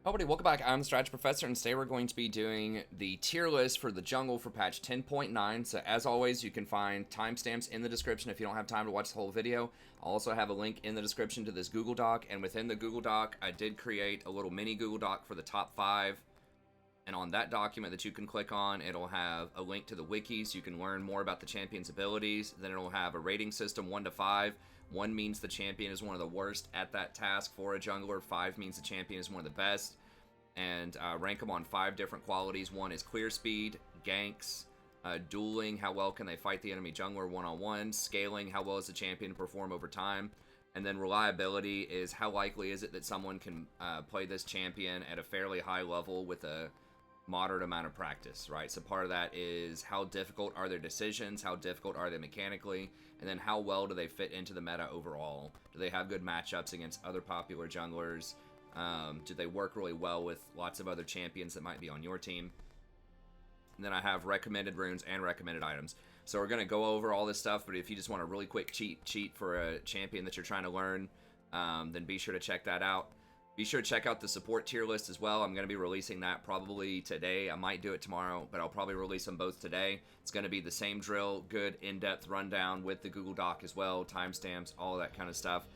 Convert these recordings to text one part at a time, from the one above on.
Oh, buddy, welcome back. I'm the Strategy Professor, and today we're going to be doing the tier list for the jungle for patch 10.9. So, as always, you can find timestamps in the description if you don't have time to watch the whole video. I'll also have a link in the description to this Google Doc, and within the Google Doc, I did create a little mini Google Doc for the top 5. And on that document that you can click on, it'll have a link to the wiki so you can learn more about the champion's abilities. Then it'll have a rating system 1 to 5. 1 means the champion is one of the worst at that task for a jungler. 5 means the champion is one of the best. And rank them on 5 different qualities. 1 is clear speed, ganks, dueling, how well can they fight the enemy jungler one-on-one, scaling, how well is the champion perform over time, and then reliability is how likely is it that someone can play this champion at a fairly high level with a moderate amount of practice, right? So part of that is how difficult are their decisions, how difficult are they mechanically, and then how well do they fit into the meta overall? Do they have good matchups against other popular junglers? Do they work really well with lots of other champions that might be on your team? And then I have recommended runes and recommended items. So we're going to go over all this stuff, but if you just want a really quick cheat for a champion that you're trying to learn, then be sure to check that out. Be sure to check out the support tier list as well. I'm going to be releasing that probably today. I might do it tomorrow, but I'll probably release them both today. It's going to be the same drill, good in-depth rundown with the Google Doc as well, timestamps, all that kind of stuff.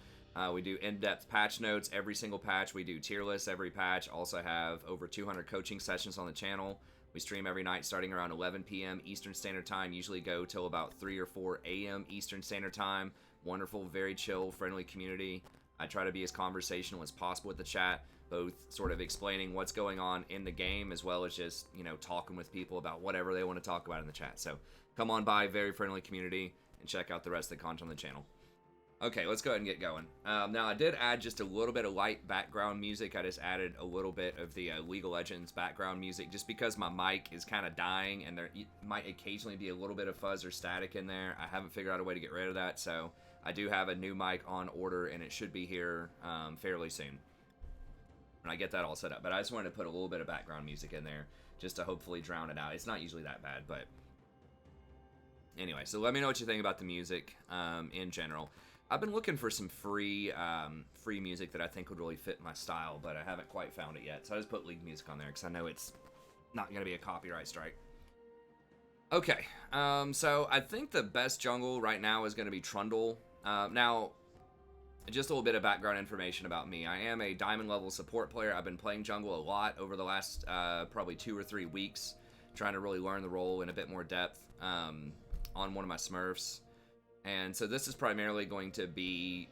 We do in-depth patch notes every single patch. We do tier lists every patch. Also have over 200 coaching sessions on the channel. We stream every night starting around 11 p.m. Eastern Standard Time. Usually go till about 3 or 4 a.m. Eastern Standard Time. Wonderful, very chill, friendly community. I try to be as conversational as possible with the chat, both sort of explaining what's going on in the game as well as just, talking with people about whatever they want to talk about in the chat. So come on by, very friendly community, and check out the rest of the content on the channel. Okay, let's go ahead and get going. Now, I did add just a little bit of light background music. I just added a little bit of the League of Legends background music just because my mic is kind of dying and there might occasionally be a little bit of fuzz or static in there. I haven't figured out a way to get rid of that, so I do have a new mic on order and it should be here fairly soon when I get that all set up. But I just wanted to put a little bit of background music in there just to hopefully drown it out. It's not usually that bad, but anyway, so let me know what you think about the music in general. I've been looking for some free music that I think would really fit my style, but I haven't quite found it yet. So I just put League music on there because I know it's not going to be a copyright strike. Okay, so I think the best jungle right now is going to be Trundle. Now, just a little bit of background information about me. I am a diamond level support player. I've been playing jungle a lot over the last probably 2 or 3 weeks, trying to really learn the role in a bit more depth on one of my Smurfs. And so this is primarily going to be,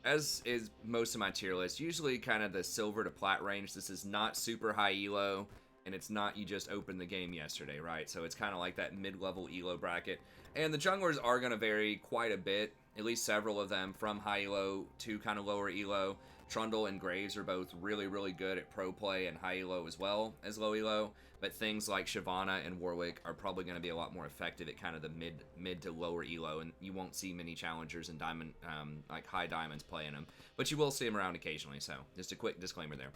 as is most of my tier list, usually kind of the silver to plat range. This is not super high elo, and it's not you just opened the game yesterday, right? So it's kind of like that mid-level elo bracket. And the junglers are going to vary quite a bit, at least several of them, from high elo to kind of lower elo. Trundle and Graves are both really, really good at pro play and high elo as well as low elo. But things like Shyvana and Warwick are probably going to be a lot more effective at kind of the mid to lower elo, and you won't see many challengers and diamond like high diamonds playing them, but you will see them around occasionally. So just a quick disclaimer there.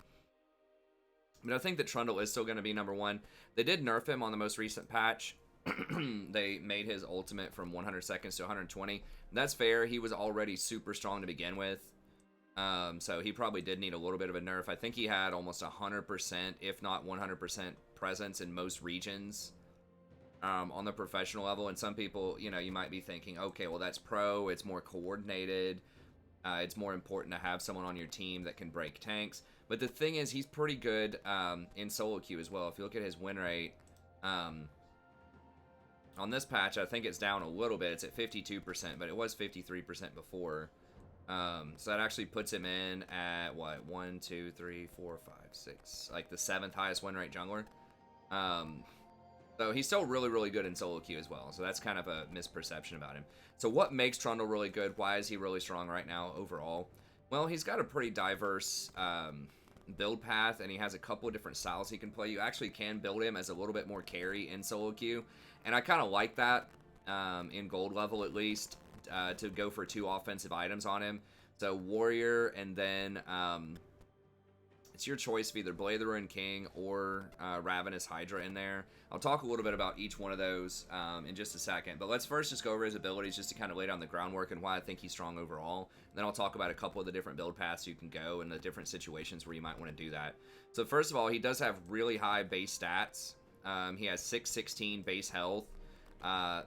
But I think that Trundle is still going to be number 1. They did nerf him on the most recent patch. They made his ultimate from 100 seconds to 120. That's fair. He was already super strong to begin with. So he probably did need a little bit of a nerf. I think he had almost 100%, if not 100% presence in most regions on the professional level. And some people, you might be thinking, okay, well, that's pro. It's more coordinated. It's more important to have someone on your team that can break tanks. But the thing is, he's pretty good in solo queue as well. If you look at his win rate, on this patch, I think it's down a little bit. It's at 52%, but it was 53% before. So that actually puts him in at what, 1, 2, 3, 4, 5, 6, like the 7th highest win rate jungler. So he's still really, really good in solo queue as well. So that's kind of a misperception about him. So what makes Trundle really good? Why is he really strong right now overall? Well, he's got a pretty diverse build path, and he has a couple of different styles he can play. You actually can build him as a little bit more carry in solo queue, and I kind of like that in gold level at least, to go for 2 offensive items on him. So warrior and then It's your choice of either Blade the Ruined King or Ravenous Hydra in there. I'll talk a little bit about each one of those in just a second, but let's first just go over his abilities just to kind of lay down the groundwork and why I think he's strong overall. And then I'll talk about a couple of the different build paths you can go and the different situations where you might want to do that. So first of all, he does have really high base stats. He has 616 base health,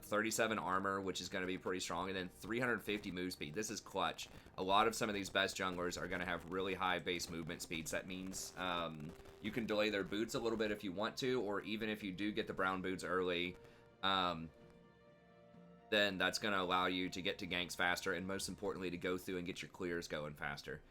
37 armor, which is going to be pretty strong, and then 350 move speed. This is clutch. A lot of some of these best junglers are going to have really high base movement speeds. That means you can delay their boots a little bit if you want to, or even if you do get the brown boots early, then that's going to allow you to get to ganks faster, and most importantly, to go through and get your clears going faster.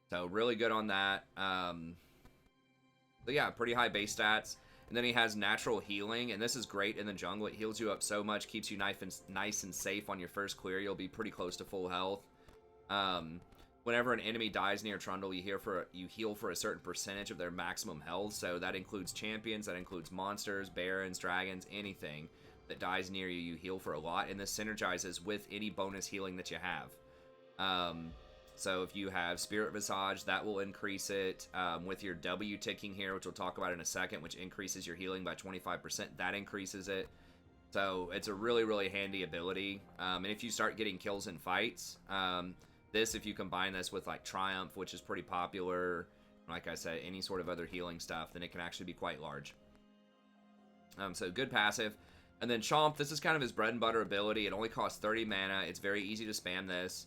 So really good on that. But yeah, pretty high base stats. And then he has natural healing, and this is great in the jungle. It heals you up so much, keeps you nice and safe on your first clear. You'll be pretty close to full health. Whenever an enemy dies near Trundle, you heal for a certain percentage of their maximum health. So that includes champions, that includes monsters, barons, dragons, anything that dies near you, you heal for a lot. And this synergizes with any bonus healing that you have. So if you have Spirit Visage, that will increase it. With your W ticking here, which we'll talk about in a second, which increases your healing by 25%, that increases it. So it's a really, really handy ability. And if you start getting kills in fights, if you combine this with like Triumph, which is pretty popular, like I said, any sort of other healing stuff, then it can actually be quite large. So good passive. And then Chomp, this is kind of his bread and butter ability. It only costs 30 mana. It's very easy to spam this.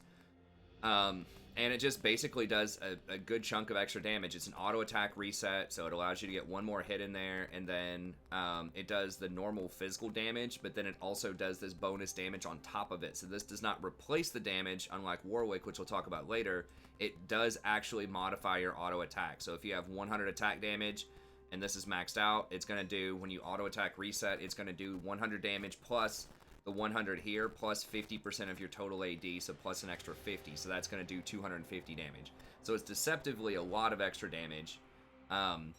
And it just basically does a good chunk of extra damage. It's an auto attack reset, so it allows you to get one more hit in there, and then it does the normal physical damage, but then it also does this bonus damage on top of it. So this does not replace the damage, unlike Warwick, which we'll talk about later. It does actually modify your auto attack. So if you have 100 attack damage, and this is maxed out, it's going to do, when you auto attack reset, it's going to do 100 damage plus the 100 here, plus 50% of your total AD, so plus an extra 50, so that's going to do 250 damage. So it's deceptively a lot of extra damage. And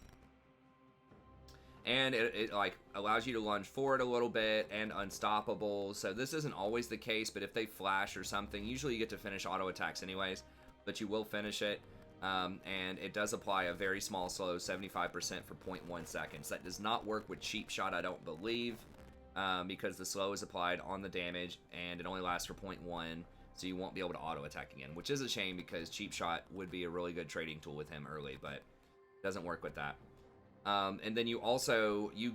it like allows you to lunge forward a little bit and unstoppable. So this isn't always the case, but if they flash or something, usually you get to finish auto attacks anyways, but you will finish it. And it does apply a very small slow, 75% for 0.1 seconds. That does not work with Cheap Shot, I don't believe. Because the slow is applied on the damage and it only lasts for 0.1, so you won't be able to auto attack again, which is a shame because Cheap Shot would be a really good trading tool with him early, but it doesn't work with that. And then you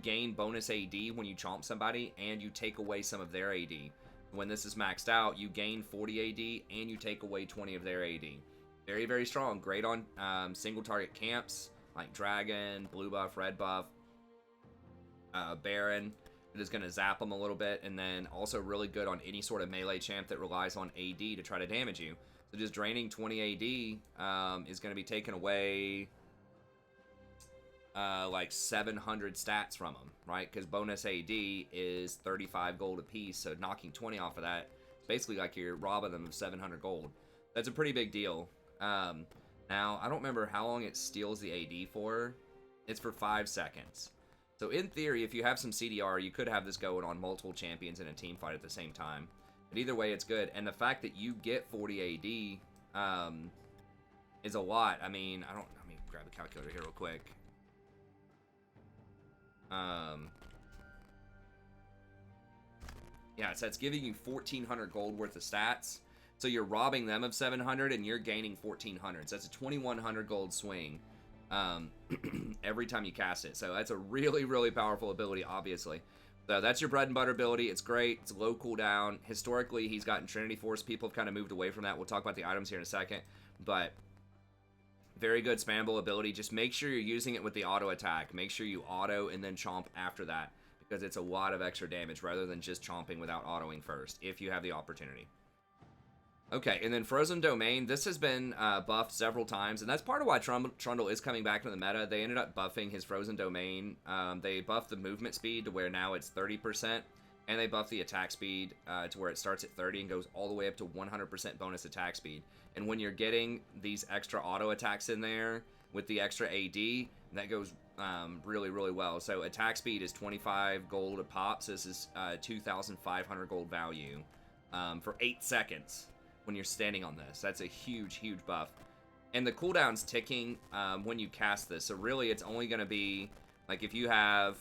gain bonus AD when you chomp somebody, and you take away some of their AD. When this is maxed out, you gain 40 AD and you take away 20 of their AD. Very, very strong. Great on single target camps like Dragon, blue buff, red buff, Baron. It is going to zap them a little bit, and then also really good on any sort of melee champ that relies on AD to try to damage you. So just draining 20 AD is going to be taking away like 700 stats from them, right? Because bonus AD is 35 gold apiece, so knocking 20 off of that, it's basically like you're robbing them of 700 gold. That's a pretty big deal. Now, I don't remember how long it steals the AD for. It's for 5 seconds. So in theory, if you have some CDR, you could have this going on multiple champions in a team fight at the same time. But either way, it's good. And the fact that you get 40 AD is a lot. I mean, let me grab the calculator here real quick. Yeah, so it's giving you 1,400 gold worth of stats. So you're robbing them of 700 and you're gaining 1,400. So that's a 2,100 gold swing. Every time you cast it. So that's a really, really powerful ability, obviously. So that's your bread and butter ability. It's great. It's low cooldown. Historically, he's gotten Trinity Force. People have kind of moved away from that. We'll talk about the items here in a second. But very good spammable ability. Just make sure you're using it with the auto attack. Make sure you auto and then chomp after that, because it's a lot of extra damage rather than just chomping without autoing first, if you have the opportunity. Okay, and then Frozen Domain, this has been buffed several times, and that's part of why Trundle is coming back to the meta. They ended up buffing his Frozen Domain. They buffed the movement speed to where now it's 30%, and they buffed the attack speed to where it starts at 30 and goes all the way up to 100% bonus attack speed. And when you're getting these extra auto attacks in there with the extra AD, that goes really, really well. So attack speed is 25 gold a pop, so this is 2,500 gold value for 8 seconds. When you're standing on this. That's a huge, huge buff. And the cooldown's ticking when you cast this. So really, it's only going to be, like, if you have,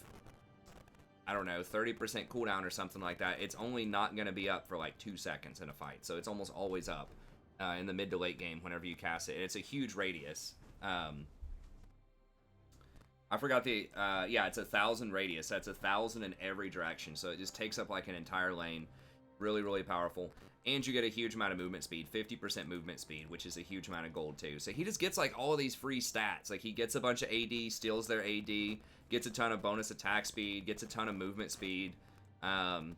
I don't know, 30% cooldown or something like that, it's only not going to be up for, like, 2 seconds in a fight. So it's almost always up in the mid to late game whenever you cast it. And it's a huge radius. I forgot the, yeah, it's 1,000 radius. That's 1,000 in every direction. So it just takes up, like, an entire lane. Really, really powerful. And you get a huge amount of movement speed, 50% movement speed, which is a huge amount of gold, too. So he just gets, like, all of these free stats. Like, he gets a bunch of AD, steals their AD, gets a ton of bonus attack speed, gets a ton of movement speed. So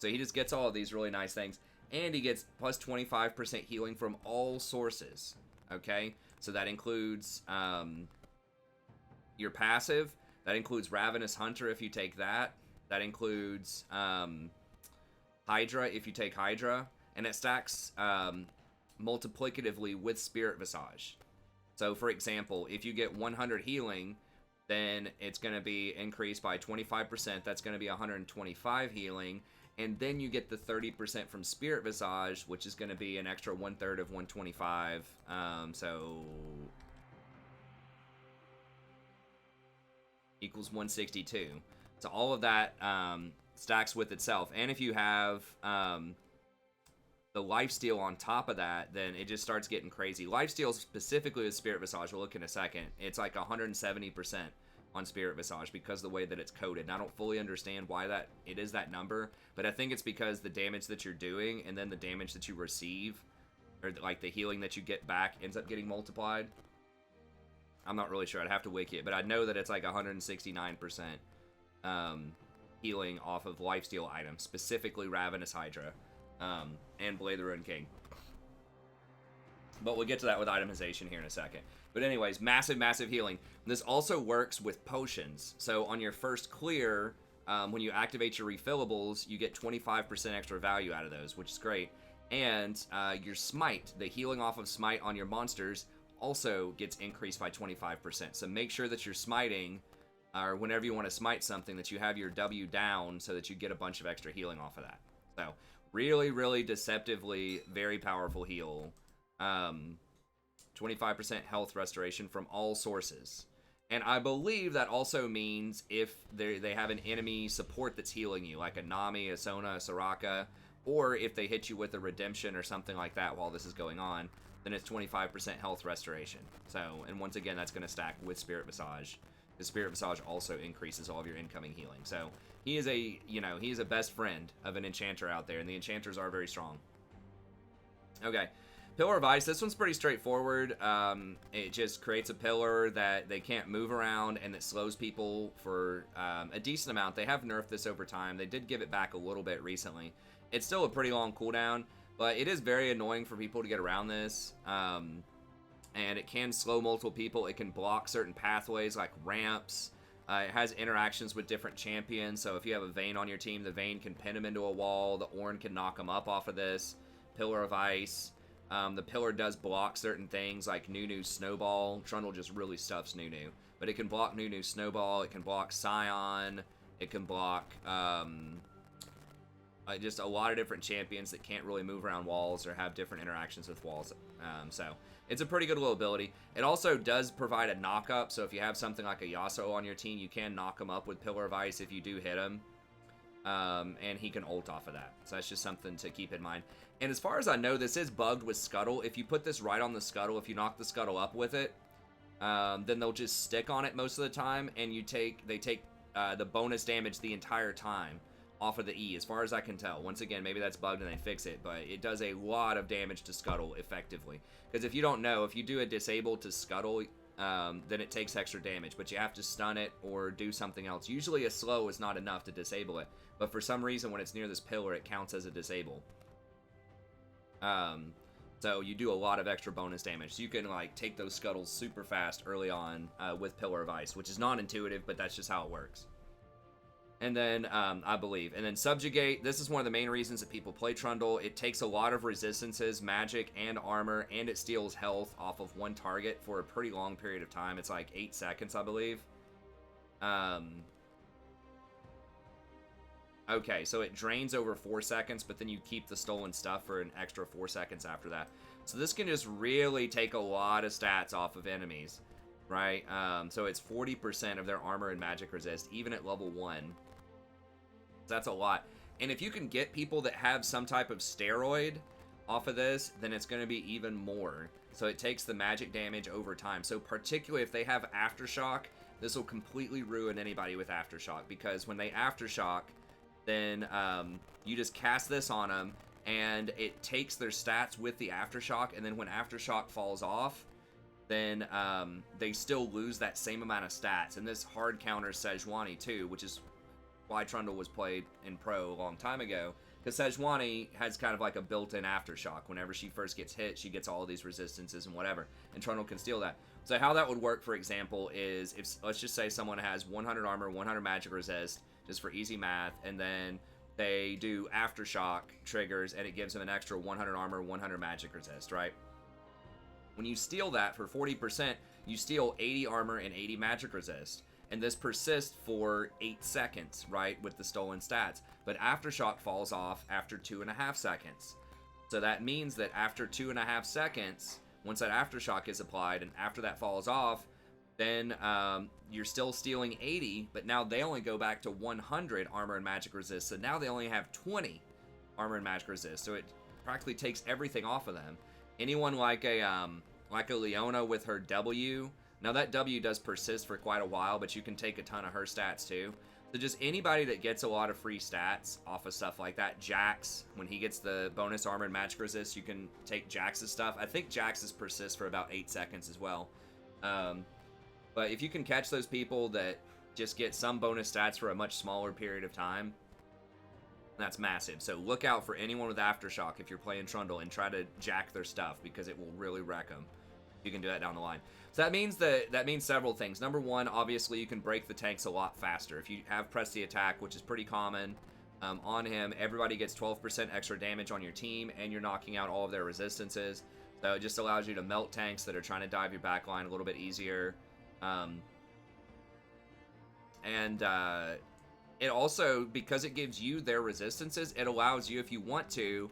he just gets all of these really nice things. And he gets plus 25% healing from all sources, okay? So that includes your passive. That includes Ravenous Hunter if you take that. That includes Hydra if you take Hydra. And it stacks multiplicatively with Spirit Visage. So, for example, if you get 100 healing, then it's going to be increased by 25%. That's going to be 125 healing. And then you get the 30% from Spirit Visage, which is going to be an extra 1/3 of 125. So, equals 162. So, all of that stacks with itself. And if you have the lifesteal on top of that, then it just starts getting crazy. Lifesteal specifically with Spirit Visage, we'll look in a second. It's like 170% on Spirit Visage because of the way that it's coded. And I don't fully understand why it is that number, but I think it's because the damage that you're doing and then the damage that you receive, or like the healing that you get back, ends up getting multiplied. I'm not really sure. I'd have to wiki it, but I know that it's like 169% healing off of lifesteal items, specifically Ravenous Hydra. And Blade the Ruined King. But we'll get to that with itemization here in a second. But anyways, massive, massive healing. This also works with potions. So on your first clear, when you activate your refillables, you get 25% extra value out of those, which is great. And your smite, the healing off of smite on your monsters, also gets increased by 25%. So make sure that you're smiting, or whenever you want to smite something, that you have your W down so that you get a bunch of extra healing off of that. So really, really deceptively very powerful heal. 25% health restoration from all sources. And I believe that also means if they have an enemy support that's healing you, like a Nami, a Sona, a Soraka, or if they hit you with a redemption or something like that while this is going on, then it's 25% health restoration. So, and once again, that's going to stack with Spirit Visage. The Spirit Visage also increases all of your incoming healing. So he is he is a best friend of an enchanter out there, and the enchanters are very strong. Okay, Pillar of Ice. This one's pretty straightforward. It just creates a pillar that they can't move around, and it slows people for a decent amount. They have nerfed this over time. They did give it back a little bit recently. It's still a pretty long cooldown, but it is very annoying for people to get around this. And it can slow multiple people. It can block certain pathways like ramps. It has interactions with different champions. So if you have a Vayne on your team, the Vayne can pin him into a wall. The Ornn can knock him up off of this. Pillar of Ice. The pillar does block certain things like Nunu's Snowball. Trundle just really stuffs Nunu. But it can block Nunu's Snowball. It can block Scion. It can block just a lot of different champions that can't really move around walls or have different interactions with walls. So it's a pretty good little ability. It also does provide a knock-up, so if you have something like a Yasuo on your team, you can knock him up with Pillar of Ice if you do hit him. And he can ult off of that. So that's just something to keep in mind. And as far as I know, this is bugged with Scuttle. If you put this right on the Scuttle, if you knock the Scuttle up with it, then they'll just stick on it most of the time, and they take the bonus damage the entire time off of the E, as far as I can tell. Once again, maybe that's bugged and they fix it, but it does a lot of damage to Scuttle effectively. Because if you don't know, if you do a disable to Scuttle, then it takes extra damage, but you have to stun it or do something else. Usually a slow is not enough to disable it, but for some reason when it's near this pillar, it counts as a disable. So you do a lot of extra bonus damage. So you can like take those Scuttles super fast early on with Pillar of Ice, which is non-intuitive, but that's just how it works. And then, I believe. And then Subjugate. This is one of the main reasons that people play Trundle. It takes a lot of resistances, magic, and armor, and it steals health off of one target for a pretty long period of time. It's like 8 seconds, I believe. Okay, so it drains over 4 seconds, but then you keep the stolen stuff for an extra 4 seconds after that. So this can just really take a lot of stats off of enemies, right? So it's 40% of their armor and magic resist, even at level 1. So that's a lot. And if you can get people that have some type of steroid off of this, then it's going to be even more. So it takes the magic damage over time. So particularly if they have Aftershock, this will completely ruin anybody with Aftershock, because when they Aftershock, then you just cast this on them, and it takes their stats with the Aftershock, and then when Aftershock falls off, then they still lose that same amount of stats. And this hard counters Shyvana too, which is why Trundle was played in Pro a long time ago, because Shyvana has kind of like a built-in Aftershock. Whenever she first gets hit, she gets all of these resistances and whatever, and Trundle can steal that. So how that would work, for example, is if, let's just say someone has 100 armor, 100 magic resist, just for easy math, and then they do Aftershock triggers, and it gives them an extra 100 armor, 100 magic resist, right? When you steal that for 40%, you steal 80 armor and 80 magic resist. And this persists for 8 seconds, right, with the stolen stats. But Aftershock falls off after 2.5 seconds. So that means that after 2.5 seconds, once that Aftershock is applied and after that falls off, then you're still stealing 80, but now they only go back to 100 armor and magic resist. So now they only have 20 armor and magic resist. So it practically takes everything off of them. Anyone like a Leona with her W. Now that W does persist for quite a while, but you can take a ton of her stats too. So just anybody that gets a lot of free stats off of stuff like that. Jax, when he gets the bonus armor and magic resist, you can take Jax's stuff. I think Jax's persists for about 8 seconds as well. But if you can catch those people that just get some bonus stats for a much smaller period of time, that's massive. So look out for anyone with Aftershock if you're playing Trundle, and try to jack their stuff, because it will really wreck them. You can do that down the line. So that means several things. Number one, obviously you can break the tanks a lot faster. If you have press the attack, which is pretty common on him, everybody gets 12% extra damage on your team, and you're knocking out all of their resistances. So it just allows you to melt tanks that are trying to dive your backline a little bit easier. It also, because it gives you their resistances, it allows you, if you want to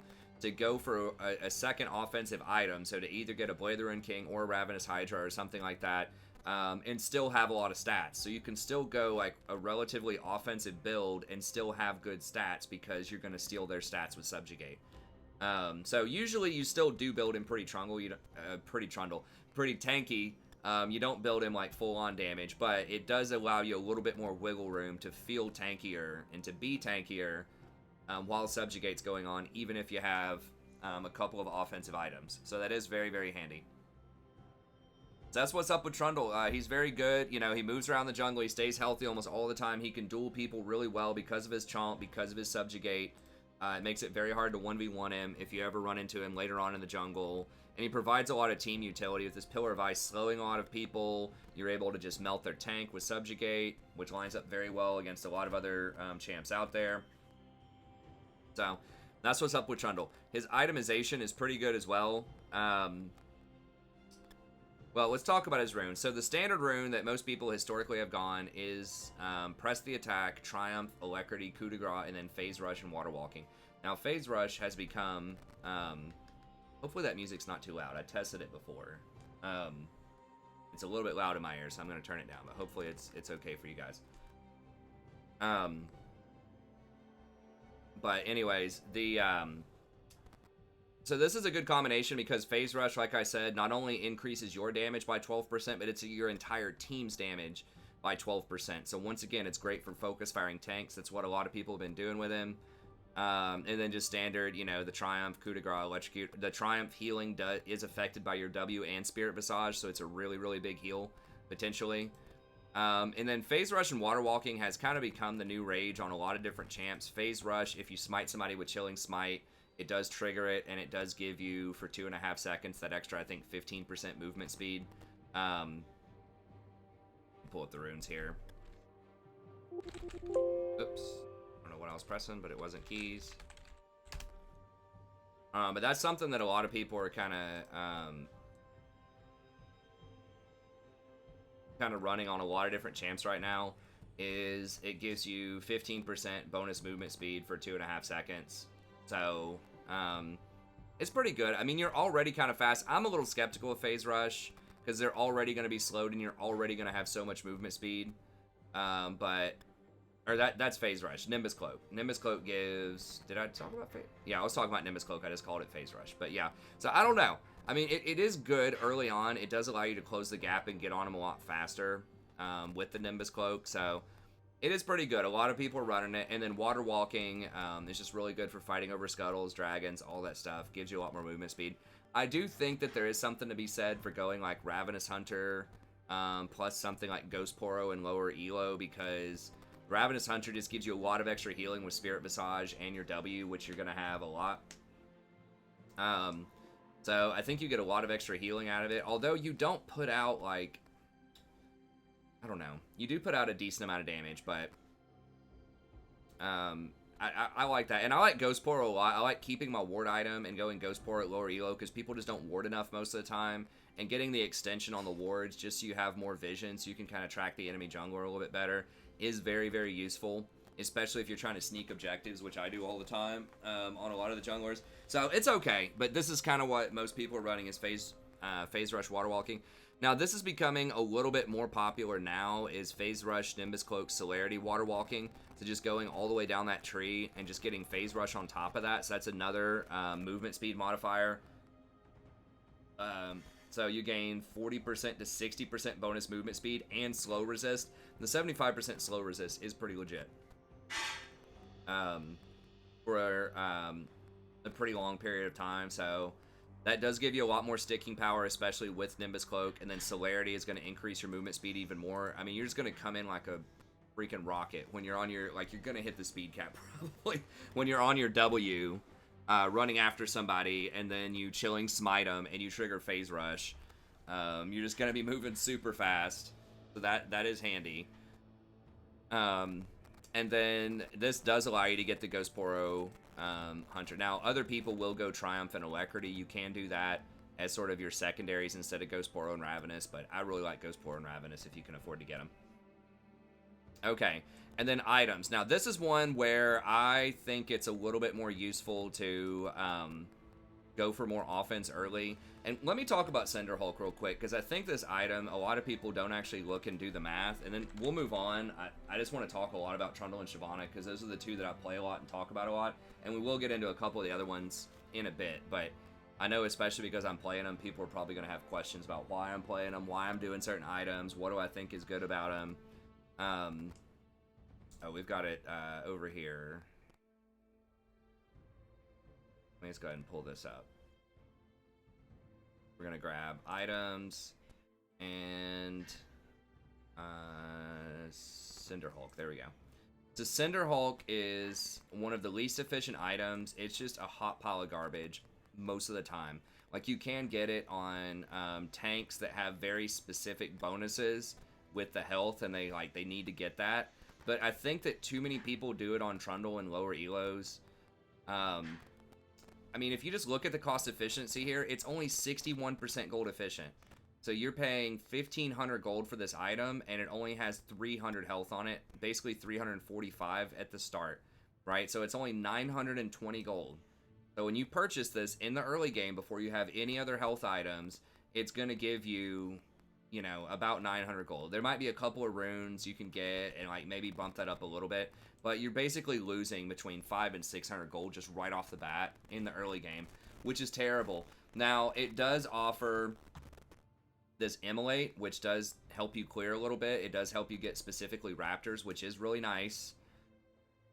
go for a second offensive item, so to either get a Blade of the Ruined King or a Ravenous Hydra or something like that, and still have a lot of stats. So you can still go like a relatively offensive build and still have good stats, because you're going to steal their stats with Subjugate. So usually you still do build him pretty tanky. You don't build him like full-on damage, but it does allow you a little bit more wiggle room to feel tankier and to be tankier while Subjugate's going on, even if you have a couple of offensive items. So that is very, very handy. So that's what's up with Trundle. He's very good. You know, he moves around the jungle. He stays healthy almost all the time. He can duel people really well because of his Chomp, because of his Subjugate. It makes it very hard to 1v1 him if you ever run into him later on in the jungle. And he provides a lot of team utility with this Pillar of Ice, slowing a lot of people. You're able to just melt their tank with Subjugate, which lines up very well against a lot of other champs out there. So that's what's up with Trundle. His itemization is pretty good as well. Well, let's talk about his runes. So the standard rune that most people historically have gone is Press the Attack, Triumph, Alacrity, Coup de Grace, and then Phase Rush and Water Walking. Now, Phase Rush has become... hopefully that music's not too loud. I tested it before. It's a little bit loud in my ears, so I'm going to turn it down. But hopefully it's okay for you guys. But anyways, so this is a good combination, because Phase Rush, like I said, not only increases your damage by 12%, but it's your entire team's damage by 12%. So once again, it's great for focus firing tanks. That's what a lot of people have been doing with him. And then just standard, you know, the Triumph, Coup de Grace, Electrocute. The Triumph healing is affected by your W and Spirit Visage, so it's a really, really big heal, potentially. And then Phase Rush and Water Walking has kind of become the new rage on a lot of different champs. Phase Rush, if you smite somebody with Chilling Smite, it does trigger it, and it does give you, for 2.5 seconds, that extra, I think, 15% movement speed. Pull up the runes here. Oops. I don't know what I was pressing, but it wasn't keys. But that's something that a lot of people are kind of running on a lot of different champs right now, is it gives you 15% bonus movement speed for 2.5 seconds. So It's pretty good. I mean, you're already kind of fast. I'm a little skeptical of Phase Rush because they're already going to be slowed and you're already going to have so much movement speed. That's Phase Rush. Nimbus Cloak. Nimbus Cloak gives... Did I talk about Phase? Yeah, I was talking about Nimbus Cloak. I just called it Phase Rush. But yeah, so I don't know. I mean, it is good early on. It does allow you to close the gap and get on them a lot faster with the Nimbus Cloak. So it is pretty good. A lot of people are running it. And then Water Walking is just really good for fighting over scuttles, dragons, all that stuff. Gives you a lot more movement speed. I do think that there is something to be said for going like Ravenous Hunter plus something like Ghost Poro and lower Elo, because Ravenous Hunter just gives you a lot of extra healing with Spirit Visage and your W, which you're going to have a lot. So I think you get a lot of extra healing out of it, although you don't put out, like, I don't know. You do put out a decent amount of damage, but I like that. And I like Ghost Poro a lot. I like keeping my ward item and going Ghost Poro at lower elo, because people just don't ward enough most of the time. And getting the extension on the wards just so you have more vision, so you can kind of track the enemy jungler a little bit better, is very, very useful. Especially if you're trying to sneak objectives, which I do all the time on a lot of the junglers. So it's okay, but this is kind of what most people are running, is Phase Rush Water Walking. Now this is becoming a little bit more popular now, is Phase Rush, Nimbus Cloak, Celerity Water Walking. So just going all the way down that tree and just getting Phase Rush on top of that. So that's another movement speed modifier. So you gain 40% to 60% bonus movement speed and slow resist. The 75% slow resist is pretty legit. For a pretty long period of time, so that does give you a lot more sticking power, especially with Nimbus Cloak. And then Celerity is going to increase your movement speed even more. I mean, you're just going to come in like a freaking rocket when you're on your, like, you're going to hit the speed cap probably when you're on your W, running after somebody, and then you chilling smite them and you trigger Phase Rush. You're just going to be moving super fast, so that is handy. And then this does allow you to get the Ghost Poro Hunter. Now, other people will go Triumph and Alacrity. You can do that as sort of your secondaries instead of Ghost Poro and Ravenous, but I really like Ghost Poro and Ravenous if you can afford to get them. Okay, and then items. Now, this is one where I think it's a little bit more useful to go for more offense early. And let me talk about Cinderhulk real quick, because I think this item, a lot of people don't actually look and do the math, and then we'll move on. I just want to talk a lot about Trundle and Shyvana, because those are the two that I play a lot and talk about a lot, and we will get into a couple of the other ones in a bit, but I know especially because I'm playing them, people are probably going to have questions about why I'm playing them, why I'm doing certain items, what do I think is good about them. Oh, we've got it over here. Let me just go ahead and pull this up. We're going to grab items and Cinderhulk. There we go. So Cinderhulk is one of the least efficient items. It's just a hot pile of garbage most of the time. Like, you can get it on tanks that have very specific bonuses with the health, and they need to get that. But I think that too many people do it on Trundle and lower elos. I mean, if you just look at the cost efficiency here, it's only 61% gold efficient. So you're paying 1,500 gold for this item, and it only has 300 health on it. Basically 345 at the start, right? So it's only 920 gold. So when you purchase this in the early game before you have any other health items, it's going to give you, you know, about 900 gold. There might be a couple of runes you can get and like maybe bump that up a little bit, but you're basically losing between 500 and 600 gold just right off the bat in the early game, which is terrible. Now, it does offer this Immolate, which does help you clear a little bit. It does help you get specifically Raptors, which is really nice.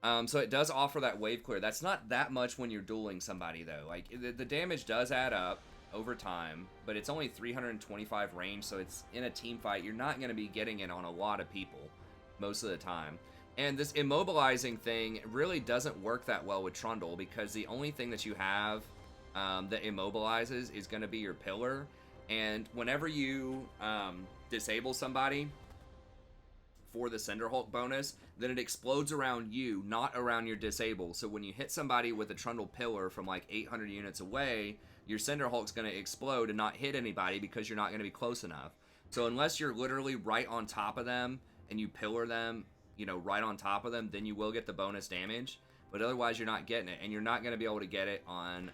So it does offer that wave clear. That's not that much when you're dueling somebody, though. Like, the damage does add up over time, but it's only 325 range, so it's in a team fight. You're not going to be getting it on a lot of people most of the time. And this immobilizing thing really doesn't work that well with Trundle, because the only thing that you have that immobilizes is going to be your pillar. And whenever you disable somebody for the Cinderhulk bonus, then it explodes around you, not around your disable. So when you hit somebody with a Trundle pillar from like 800 units away, your Cinderhulk's going to explode and not hit anybody because you're not going to be close enough. So unless you're literally right on top of them and you pillar them, you know, right on top of them, then you will get the bonus damage. But otherwise, you're not getting it. And you're not going to be able to get it on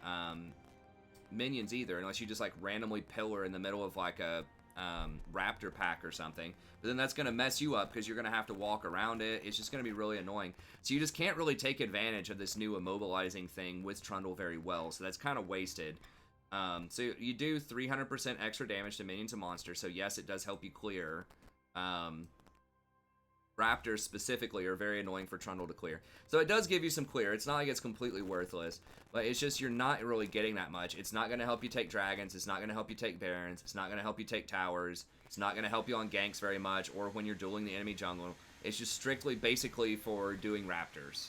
minions either, unless you just like randomly pillar in the middle of like a raptor pack or something. But then that's going to mess you up because you're going to have to walk around it. It's just going to be really annoying. So you just can't really take advantage of this new immobilizing thing with Trundle very well. So that's kind of wasted. So you do 300% extra damage to minions and monsters. So yes, it does help you clear. Raptors specifically are very annoying for Trundle to clear. So it does give you some clear. It's not like it's completely worthless, but it's just you're not really getting that much. It's not going to help you take dragons. It's not going to help you take barons. It's not going to help you take towers. It's not going to help you on ganks very much or when you're dueling the enemy jungle. It's just strictly basically for doing raptors.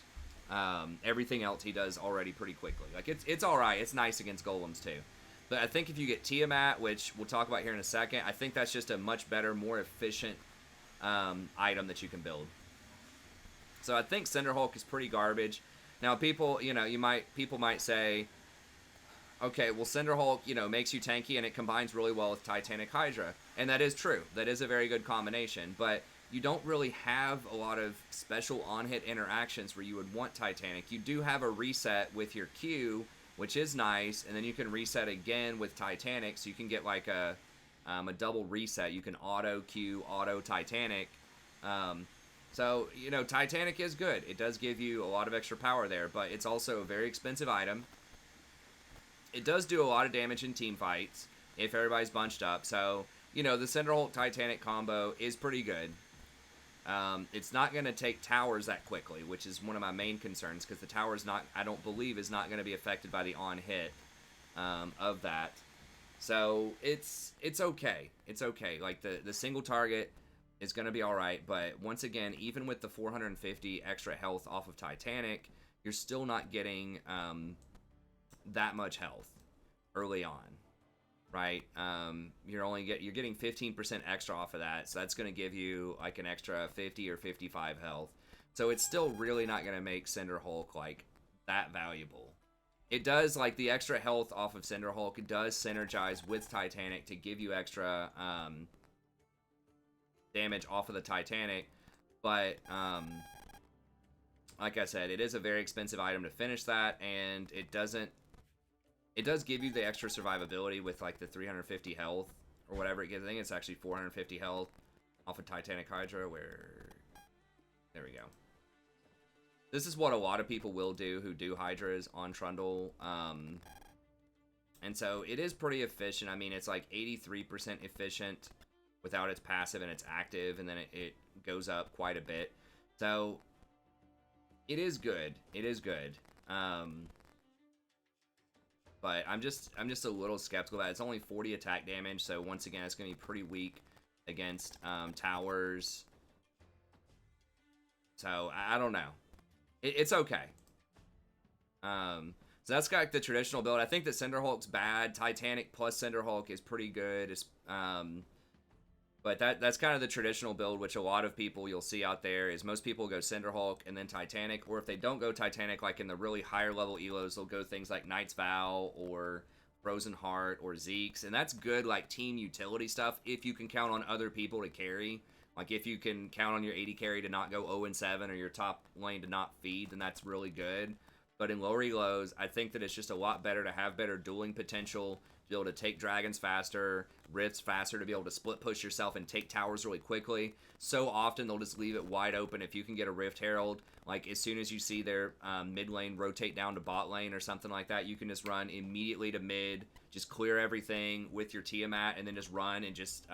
Everything else he does already pretty quickly. Like it's all right. It's nice against golems too. But I think if you get Tiamat, which we'll talk about here in a second, I think that's just a much better, more efficient item that you can build. So I think Cinderhulk is pretty garbage. Now people, people might say, okay, well Cinderhulk, makes you tanky and it combines really well with Titanic Hydra. And that is true. That is a very good combination, but you don't really have a lot of special on-hit interactions where you would want Titanic. You do have a reset with your Q, which is nice, and then you can reset again with Titanic, so you can get like a double reset. You can auto Q, auto Titanic. So, Titanic is good. It does give you a lot of extra power there, but it's also a very expensive item. It does do a lot of damage in team fights if everybody's bunched up. So, the Cinderhulk Titanic combo is pretty good. It's not going to take towers that quickly, which is one of my main concerns, because the tower I don't believe is not going to be affected by the on-hit of that. So it's okay. It's okay. Like the single target is going to be all right, but once again, even with the 450 extra health off of Titanic, you're still not getting that much health early on, right? You're getting 15% extra off of that, so that's going to give you like an extra 50 or 55 health. So it's still really not going to make Cinderhulk like that valuable. It does, like, the extra health off of Cinderhulk, it does synergize with Titanic to give you extra damage off of the Titanic, but like I said, it is a very expensive item to finish that, and it does give you the extra survivability with like the 350 health or whatever it gives. I think it's actually 450 health off of Titanic Hydra, there we go. This is what a lot of people will do who do Hydras on Trundle. And so it is pretty efficient. I mean, it's like 83% efficient without its passive and its active, and then it goes up quite a bit. So it is good. It is good. But I'm just a little skeptical about it. It's only 40 attack damage, so once again, it's going to be pretty weak against towers. So I don't know. It's okay. So that's got like the traditional build. I think that Cinderhulk's bad. Titanic plus Cinderhulk is pretty good. But that's kind of the traditional build, which a lot of people you'll see out there is most people go Cinderhulk and then Titanic, or if they don't go Titanic, like in the really higher level elos, they'll go things like Knight's Vow or Frozen Heart or Zeke's, and that's good like team utility stuff if you can count on other people to carry. Like, if you can count on your AD carry to not go 0-7 or your top lane to not feed, then that's really good. But in lower elos, I think that it's just a lot better to have better dueling potential, to be able to take dragons faster, rifts faster, to be able to split push yourself and take towers really quickly. So often, they'll just leave it wide open. If you can get a Rift Herald, like, as soon as you see their mid lane rotate down to bot lane or something like that, you can just run immediately to mid, just clear everything with your Tiamat, and then just run and just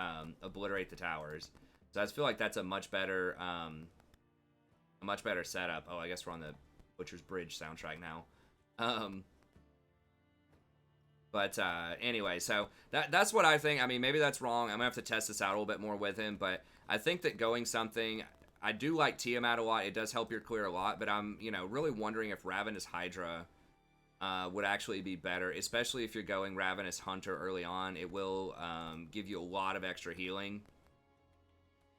obliterate the towers. So I feel like that's a much better setup. Oh, I guess we're on the Butcher's Bridge soundtrack now. But anyway, so that's what I think. I mean, maybe that's wrong. I'm gonna have to test this out a little bit more with him. But I think that going something, I do like Tiamat a lot. It does help your clear a lot. But I'm really wondering if Ravenous Hydra would actually be better, especially if you're going Ravenous Hunter early on. It will give you a lot of extra healing.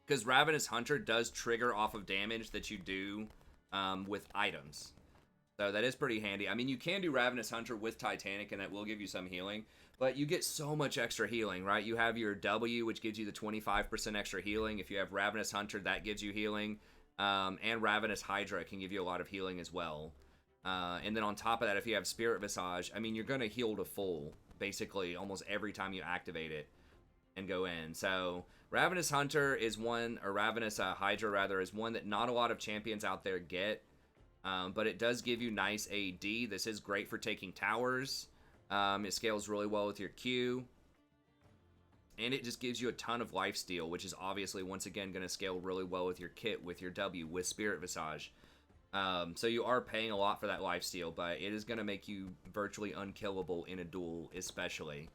Because Ravenous Hunter does trigger off of damage that you do with items. So that is pretty handy. I mean, you can do Ravenous Hunter with Titanic, and that will give you some healing. But you get so much extra healing, right? You have your W, which gives you the 25% extra healing. If you have Ravenous Hunter, that gives you healing. And Ravenous Hydra can give you a lot of healing as well. And then on top of that, if you have Spirit Visage, I mean, you're going to heal to full basically almost every time you activate it and go in. So Ravenous Hunter is one, or Ravenous Hydra rather, is one that not a lot of champions out there get. But it does give you nice AD. This is great for taking towers. It scales really well with your Q. And it just gives you a ton of lifesteal, which is obviously, once again, going to scale really well with your kit, with your W, with Spirit Visage. So you are paying a lot for that lifesteal, but it is going to make you virtually unkillable in a duel, especially.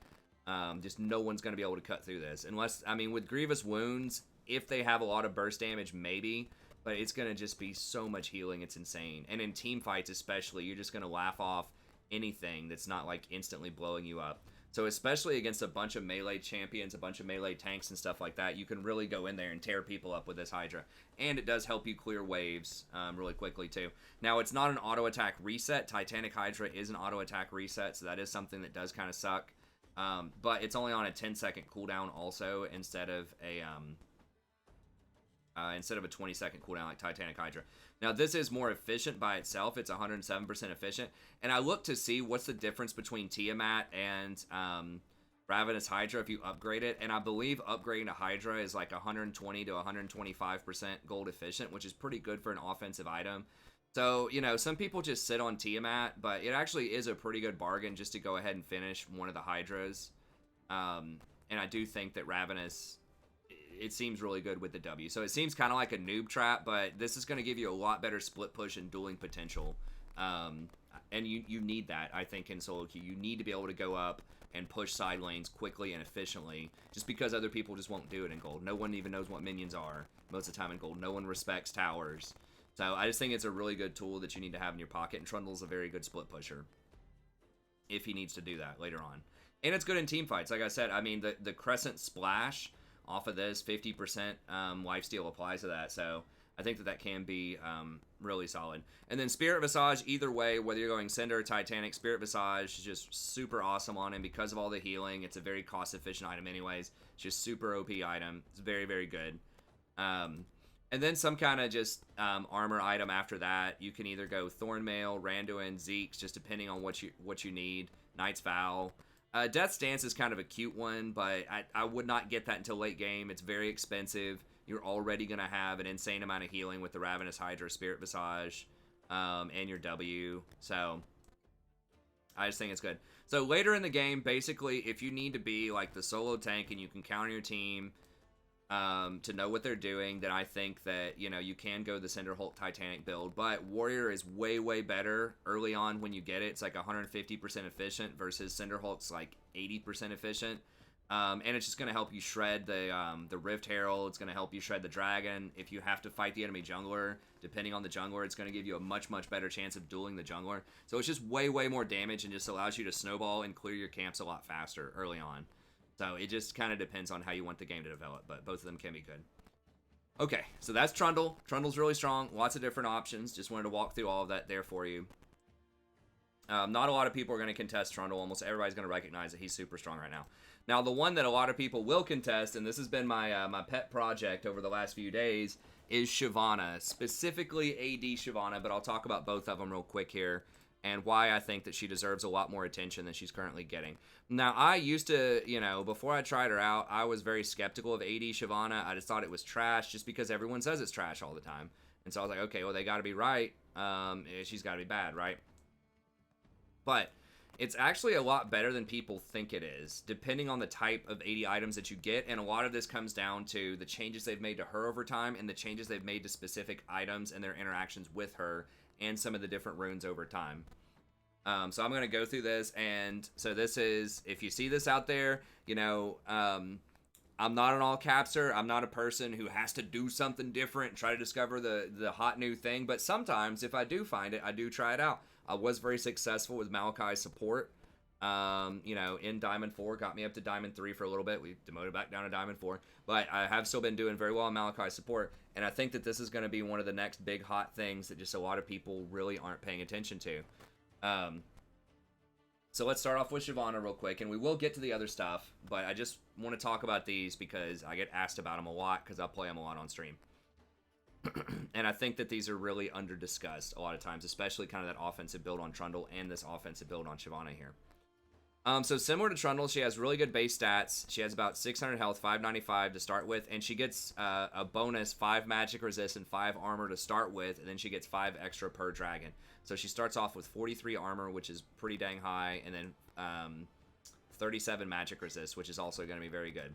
Just no one's going to be able to cut through this. Unless, I mean, with Grievous Wounds, if they have a lot of burst damage, maybe. But it's going to just be so much healing, it's insane. And in team fights especially, you're just going to laugh off anything that's not, like, instantly blowing you up. So especially against a bunch of melee champions, a bunch of melee tanks and stuff like that, you can really go in there and tear people up with this Hydra. And it does help you clear waves really quickly too. Now, it's not an auto attack reset. Titanic Hydra is an auto attack reset, so that is something that does kind of suck. But it's only on a 10-second cooldown also, instead of a 20-second cooldown like Titanic Hydra. Now, this is more efficient by itself. It's 107% efficient. And I looked to see what's the difference between Tiamat and Ravenous Hydra if you upgrade it. And I believe upgrading to Hydra is like 120 to 125% gold efficient, which is pretty good for an offensive item. So, you know, some people just sit on Tiamat, but it actually is a pretty good bargain just to go ahead and finish one of the Hydras. And I do think that Ravenous, it seems really good with the W. So it seems kind of like a noob trap, but this is going to give you a lot better split push and dueling potential. And you need that, I think, in solo queue. You need to be able to go up and push side lanes quickly and efficiently, just because other people just won't do it in gold. No one even knows what minions are most of the time in gold. No one respects towers. So I just think it's a really good tool that you need to have in your pocket, and Trundle's a very good split pusher if he needs to do that later on. And it's good in team fights. Like I said, I mean, the Crescent Splash off of this, 50% lifesteal applies to that, so I think that can be really solid. And then Spirit Visage, either way, whether you're going Cinder or Titanic, Spirit Visage is just super awesome on him because of all the healing. It's a very cost-efficient item anyways. It's just super OP item. It's very, very good. And then some kind of just armor item after that. You can either go Thornmail, Randuin, Zeke's, just depending on what you need. Knight's Vow. Death Stance is kind of a cute one, but I would not get that until late game. It's very expensive. You're already going to have an insane amount of healing with the Ravenous Hydra, Spirit Visage, and your W. So I just think it's good. So later in the game, basically, if you need to be like the solo tank and you can counter your team to know what they're doing, then I think that, you know, you can go the Cinder Hulk Titanic build. But Warrior is way, way better early on when you get it. It's like 150% efficient versus Cinder Hulk's like 80% efficient. And it's just going to help you shred the Rift Herald. It's going to help you shred the Dragon. If you have to fight the enemy jungler, depending on the jungler, it's going to give you a much, much better chance of dueling the jungler. So it's just way, way more damage and just allows you to snowball and clear your camps a lot faster early on. So it just kind of depends on how you want the game to develop, but both of them can be good. Okay, so that's Trundle. Trundle's really strong. Lots of different options. Just wanted to walk through all of that there for you. Not a lot of people are going to contest Trundle. Almost everybody's going to recognize that he's super strong right now. Now, the one that a lot of people will contest, and this has been my my pet project over the last few days, is Shyvana. Specifically AD Shyvana, but I'll talk about both of them real quick here, and why I think that she deserves a lot more attention than she's currently getting. Now, I used to, you know, before I tried her out, I was very skeptical of AD Shyvana. I just thought it was trash just because everyone says it's trash all the time. And so I was like, okay, well, they got to be right. She's got to be bad, right? But it's actually a lot better than people think it is, depending on the type of AD items that you get. And a lot of this comes down to the changes they've made to her over time and the changes they've made to specific items and their interactions with her and some of the different runes over time. So I'm going to go through this, and so this is, if you see this out there, you know, I'm not an all-capser. I'm not a person who has to do something different and try to discover the hot new thing, but sometimes if I do find it, I do try it out. I was very successful with Malachi's support, you know, in Diamond 4, got me up to Diamond 3 for a little bit. We demoted back down to Diamond 4, but I have still been doing very well on Malachi's support, and I think that this is going to be one of the next big hot things that just a lot of people really aren't paying attention to. So let's start off with Shyvana real quick, and we will get to the other stuff, but I just want to talk about these because I get asked about them a lot because I play them a lot on stream. And I think that these are really under-discussed a lot of times, especially kind of that offensive build on Trundle and this offensive build on Shyvana here. So similar to Trundle, she has really good base stats. She has about 600 health, 595 to start with, and she gets a bonus 5 magic resist and 5 armor to start with, and then she gets 5 extra per dragon. So she starts off with 43 armor, which is pretty dang high, and then 37 magic resist, which is also going to be very good.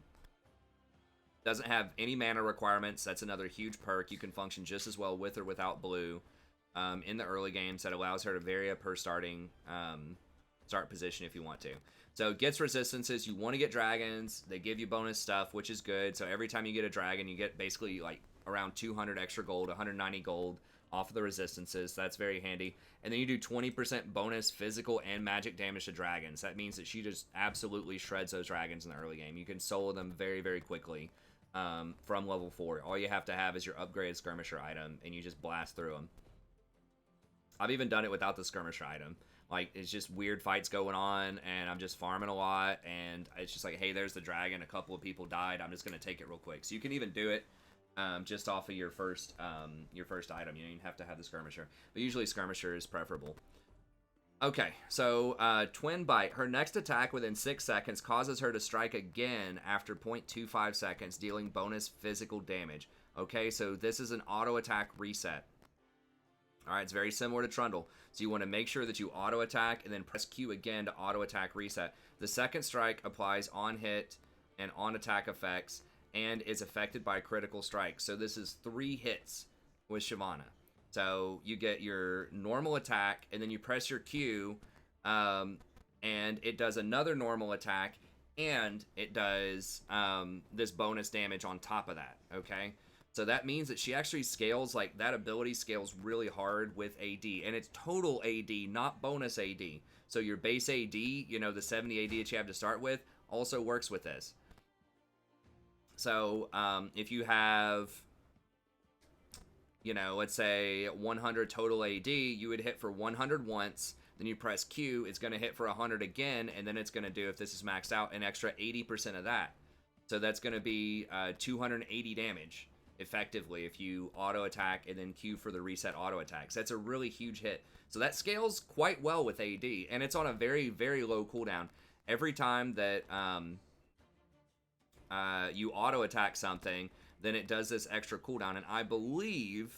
Doesn't have any mana requirements. That's another huge perk. You can function just as well with or without blue in the early games. That allows her to vary up her starting start position if you want to. So it gets resistances. You want to get dragons. They give you bonus stuff, which is good. So every time you get a dragon, you get basically like around 200 extra gold, 190 gold off of the resistances. That's very handy. And then you do 20% bonus physical and magic damage to dragons. That means that she just absolutely shreds those dragons in the early game. You can solo them very, very quickly from level 4. All you have to have is your upgraded skirmisher item, and you just blast through them. I've even done it without the skirmisher item. Like, it's just weird fights going on, and I'm just farming a lot, and it's just like, hey, there's the dragon, a couple of people died, I'm just going to take it real quick. So you can even do it just off of your first item. You don't even have to have the skirmisher. But usually skirmisher is preferable. Okay, so Twin Bite. Her next attack within 6 seconds causes her to strike again after 0.25 seconds, dealing bonus physical damage. Okay, so this is an auto attack reset. Alright, it's very similar to Trundle. So you want to make sure that you auto attack and then press Q again to auto attack reset. The second strike applies on hit and on attack effects and is affected by critical strike. So this is 3 hits with Shyvana. So you get your normal attack and then you press your Q and it does another normal attack and it does this bonus damage on top of that, okay? So that means that she actually scales, like, that ability scales really hard with AD. And it's total AD, not bonus AD. So your base AD, you know, the 70 AD that you have to start with, also works with this. So if you have, you know, let's say 100 total AD, you would hit for 100 once. Then you press Q, it's going to hit for 100 again. And then it's going to do, if this is maxed out, an extra 80% of that. So that's going to be 280 damage. Effectively, if you auto attack and then Q for the reset auto attacks. That's a really huge hit. So that scales quite well with AD, and it's on a very, very low cooldown. Every time that you auto attack something, then it does this extra cooldown, and I believe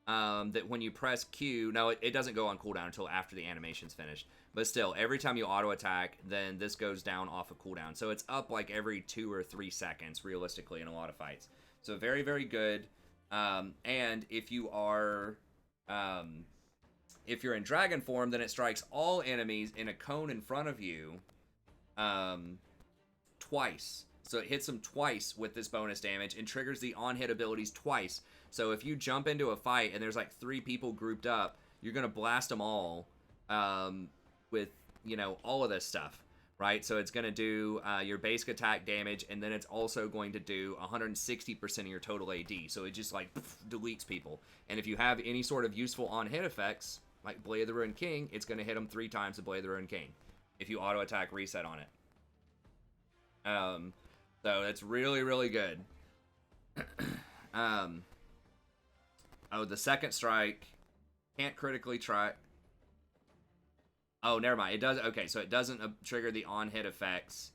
that when you press Q, no, it doesn't go on cooldown until after the animation's finished, but still, every time you auto attack, then this goes down off of cooldown. So it's up like every 2 or 3 seconds, realistically, in a lot of fights. So very, very good. And if you are, if you're in dragon form, then it strikes all enemies in a cone in front of you twice. So it hits them twice with this bonus damage and triggers the on-hit abilities twice. So if you jump into a fight and there's like 3 people grouped up, you're going to blast them all with, you know, all of this stuff. Right, so it's going to do your basic attack damage, and then it's also going to do 160% of your total AD. So it just like deletes people. And if you have any sort of useful on-hit effects, like Blade of the Ruined King, it's going to hit them 3 times the Blade of the Ruined King if you auto attack reset on it. So that's really, really good. Oh, the second strike can't critically try. Oh, never mind. It does. Okay, so it doesn't trigger the on-hit effects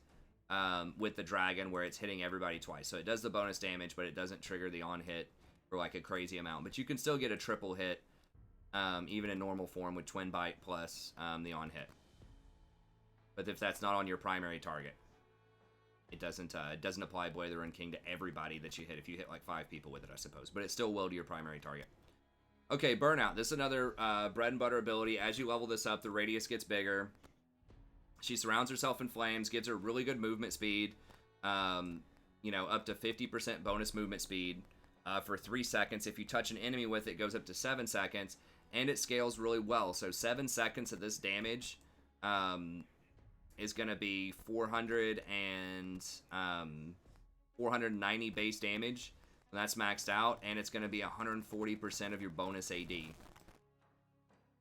with the dragon where it's hitting everybody twice. So it does the bonus damage, but it doesn't trigger the on-hit for like a crazy amount. But you can still get a triple hit even in normal form with Twin Bite plus the on-hit. But if that's not on your primary target, it doesn't apply Blade of the Ruined King to everybody that you hit. If you hit like 5 people with it, I suppose. But it still will to your primary target. Okay, Burnout. This is another bread and butter ability. As you level this up, the radius gets bigger. She surrounds herself in flames, gives her really good movement speed. You know, up to 50% bonus movement speed for 3 seconds. If you touch an enemy with it, it goes up to 7 seconds. And it scales really well. So 7 seconds of this damage is going to be 490 base damage. That's maxed out, and it's going to be 140% of your bonus AD.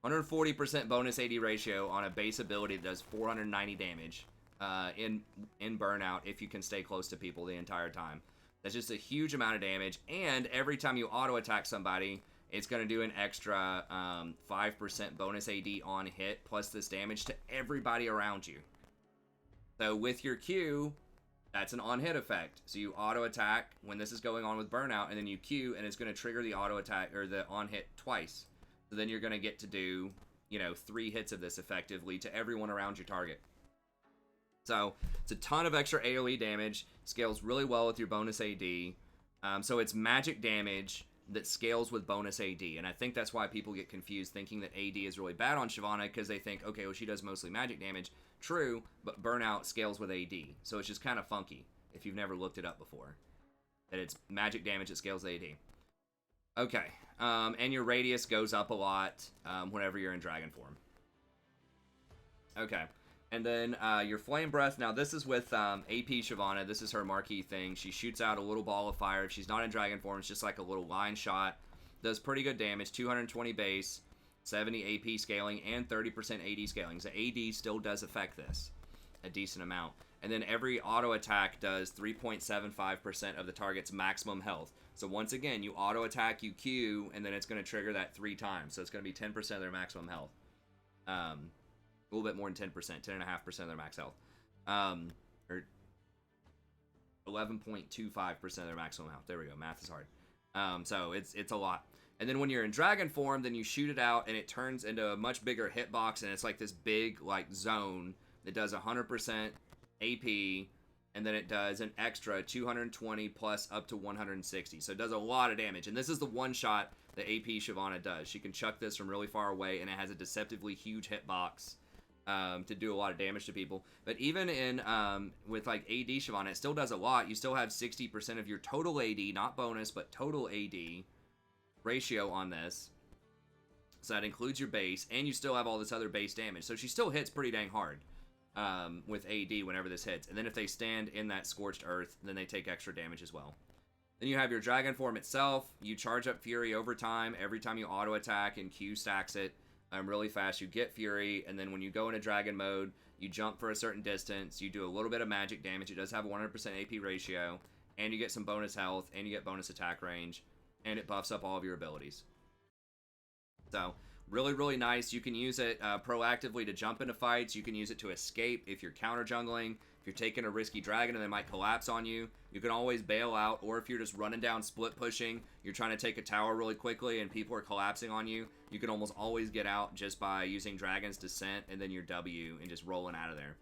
140% bonus AD ratio on a base ability that does 490 damage in Burnout if you can stay close to people the entire time. That's just a huge amount of damage, and every time you auto-attack somebody, it's going to do an extra 5% bonus AD on hit, plus this damage to everybody around you. So with your Q, that's an on-hit effect. So you auto-attack when this is going on with Burnout, and then you Q, and it's going to trigger the auto-attack, or the on-hit twice. So then you're going to get to do, 3 hits of this effectively to everyone around your target. So it's a ton of extra AoE damage, scales really well with your bonus AD. So it's magic damage that scales with bonus AD, and I think that's why people get confused thinking that AD is really bad on Shyvana, because they think, okay, well, she does mostly magic damage. True, but Burnout scales with AD, so it's just kind of funky if you've never looked it up before, that it's magic damage that scales AD. Okay, and your radius goes up a lot whenever you're in dragon form. Okay. And then your Flame Breath. Now, this is with AP Shyvana. This is her marquee thing. She shoots out a little ball of fire. If she's not in dragon form, it's just like a little line shot. Does pretty good damage. 220 base, 70 AP scaling, and 30% AD scaling. So AD still does affect this a decent amount. And then every auto attack does 3.75% of the target's maximum health. So once again, you auto attack, you Q, and then it's going to trigger that 3 times. So it's going to be 10% of their maximum health. A little bit more than 10%, 10.5% of their max health. Or 11.25% of their maximum health. There we go, math is hard. So it's a lot. And then when you're in dragon form, then you shoot it out, and it turns into a much bigger hitbox, and it's like this big zone that does 100% AP, and then it does an extra 220 plus up to 160. So it does a lot of damage, and this is the one shot that AP Shyvana does. She can chuck this from really far away, and it has a deceptively huge hitbox to do a lot of damage to people. But even in with AD Shyvana, it still does a lot. You still have 60% of your total AD, not bonus, but total AD ratio on this. So that includes your base, and you still have all this other base damage. So she still hits pretty dang hard with AD whenever this hits. And then if they stand in that Scorched Earth, then they take extra damage as well. Then you have your dragon form itself. You charge up Fury over time. Every time you auto attack, and Q stacks it really fast, you get Fury, and then when you go into dragon mode, you jump for a certain distance, you do a little bit of magic damage. It does have a 100% AP ratio, and you get some bonus health, and you get bonus attack range, and it buffs up all of your abilities. So really, really nice. You can use it proactively to jump into fights. You can use it to escape if you're counter jungling. If you're taking a risky dragon and they might collapse on you, you can always bail out. Or if you're just running down split pushing, you're trying to take a tower really quickly and people are collapsing on you, you can almost always get out just by using Dragon's Descent and then your W and just rolling out of there.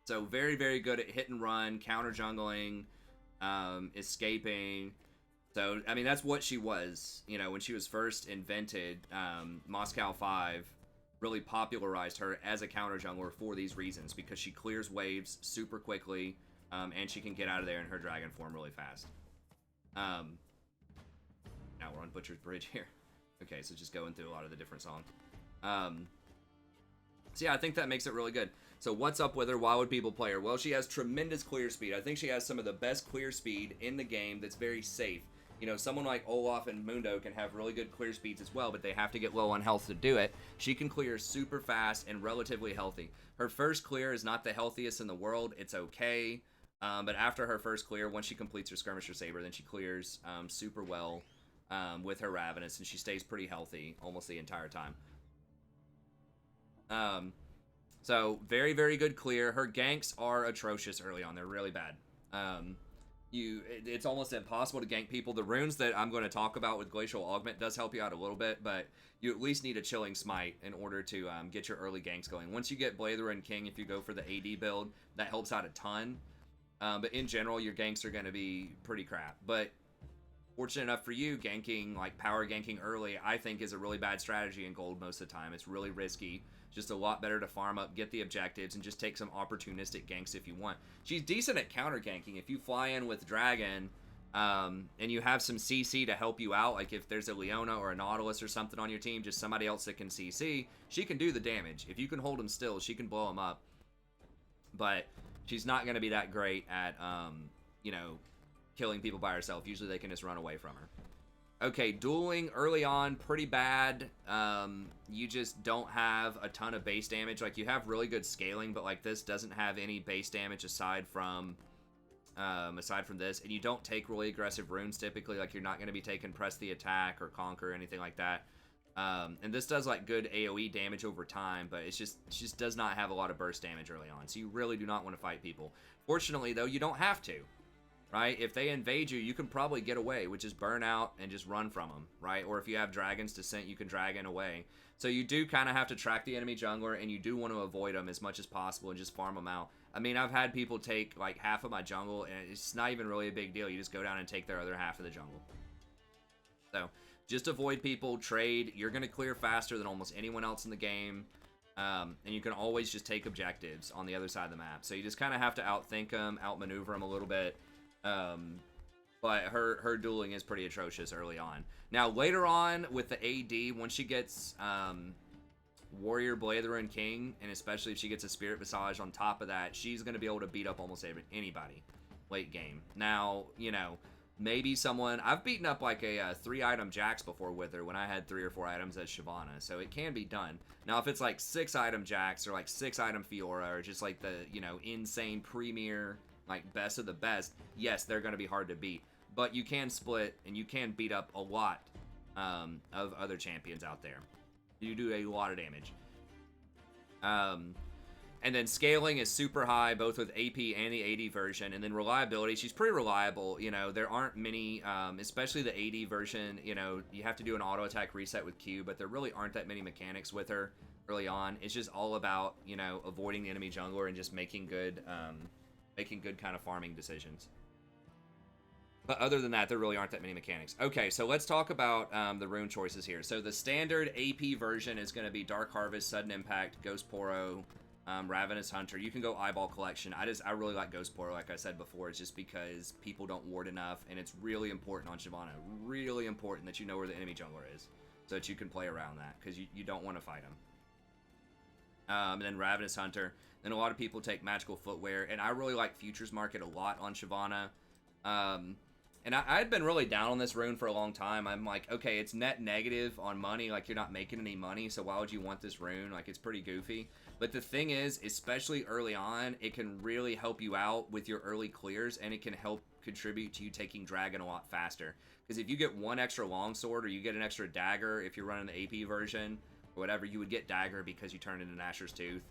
So very, very good at hit and run, counter jungling, escaping. So, I mean, that's what she was, when she was first invented. Moscow 5 really popularized her as a counter jungler for these reasons, because she clears waves super quickly, and she can get out of there in her dragon form really fast. Now we're on Butcher's Bridge here. Okay, so just going through a lot of the different songs. So yeah, I think that makes it really good. So what's up with her? Why would people play her? Well, she has tremendous clear speed. I think she has some of the best clear speed in the game that's very safe. Someone like Olaf and Mundo can have really good clear speeds as well, but they have to get low on health to do it. She can clear super fast and relatively healthy. Her first clear is not the healthiest in the world. It's okay. But after her first clear, once she completes her Skirmisher Saber, then she clears super well with her Ravenous, and she stays pretty healthy almost the entire time. So very, very good clear. Her ganks are atrocious early on. They're really bad. It's almost impossible to gank people. The runes that I'm going to talk about with Glacial Augment does help you out a little bit, but you at least need a Chilling Smite in order to get your early ganks going. Once you get Blade the Ruined King, if you go for the AD build, that helps out a ton. But in general, your ganks are going to be pretty crap. But fortunate enough for you, ganking, power ganking early, I think is a really bad strategy in gold most of the time. It's really risky. Just a lot better to farm up, get the objectives, and just take some opportunistic ganks if you want. She's decent at counter ganking. If you fly in with Dragon, and you have some CC to help you out, like if there's a Leona or a Nautilus or something on your team, just somebody else that can CC, she can do the damage. If you can hold them still, she can blow them up. But she's not going to be that great at, killing people by herself. Usually they can just run away from her. Okay, dueling early on, pretty bad. You just don't have a ton of base damage. You have really good scaling, but this doesn't have any base damage aside from this. And you don't take really aggressive runes typically. You're not going to be taking Press the Attack or Conquer or anything like that. And this does like good AoE damage over time, but it just does not have a lot of burst damage early on. So you really do not want to fight people. Fortunately, though, you don't have to, right? If they invade you, you can probably get away, which is burn out and just run from them, right? Or if you have Dragon's Descent, you can dragon away. So you do kind of have to track the enemy jungler, and you do want to avoid them as much as possible and just farm them out. I mean, I've had people take like half of my jungle, and it's not even really a big deal. You just go down and take their other half of the jungle. So just avoid people, trade. You're going to clear faster than almost anyone else in the game. And you can always just take objectives on the other side of the map. So you just kind of have to outthink them, outmaneuver them a little bit. But her dueling is pretty atrocious early on. Now, later on with the AD, once she gets Warrior, Blather, and King, and especially if she gets a Spirit Visage on top of that, she's going to be able to beat up almost anybody late game. Now, you know, maybe someone... I've beaten up like a 3-item Jax before with her when I had 3 or 4 items as Shyvana, so it can be done. Now, if it's like 6-item Jax or like 6-item Fiora or just like the, you know, insane premier, like best of the best, yes, they're going to be hard to beat. But you can split and you can beat up a lot of other champions out there. You do a lot of damage. And then scaling is super high, both with AP and the AD version. And then reliability, she's pretty reliable. You know, there aren't many, especially the AD version, you know, you have to do an auto attack reset with Q, but there really aren't that many mechanics with her early on. It's just all about, you know, avoiding the enemy jungler and just making good kind of farming decisions. But other than that, there really aren't that many mechanics. Okay, so let's talk about the rune choices here. So the standard AP version is going to be Dark Harvest, Sudden Impact, Ghost Poro, Ravenous Hunter. You can go Eyeball Collection. I really like Ghost Poro, like I said before. It's just because people don't ward enough, and it's really important on Shyvana. Really important that you know where the enemy jungler is, so that you can play around that, because you don't want to fight him. And then Ravenous Hunter. Then a lot of people take Magical Footwear, and I really like Futures Market a lot on Shyvana. And I had been really down on this rune for a long time. I'm like, okay, it's net negative on money. Like, you're not making any money, so why would you want this rune? Like, it's pretty goofy. But the thing is, especially early on, it can really help you out with your early clears, and it can help contribute to you taking Dragon a lot faster. Because if you get one extra longsword, or you get an extra dagger, if you're running the AP version, or whatever, you would get dagger because you turn into Nashor's Tooth.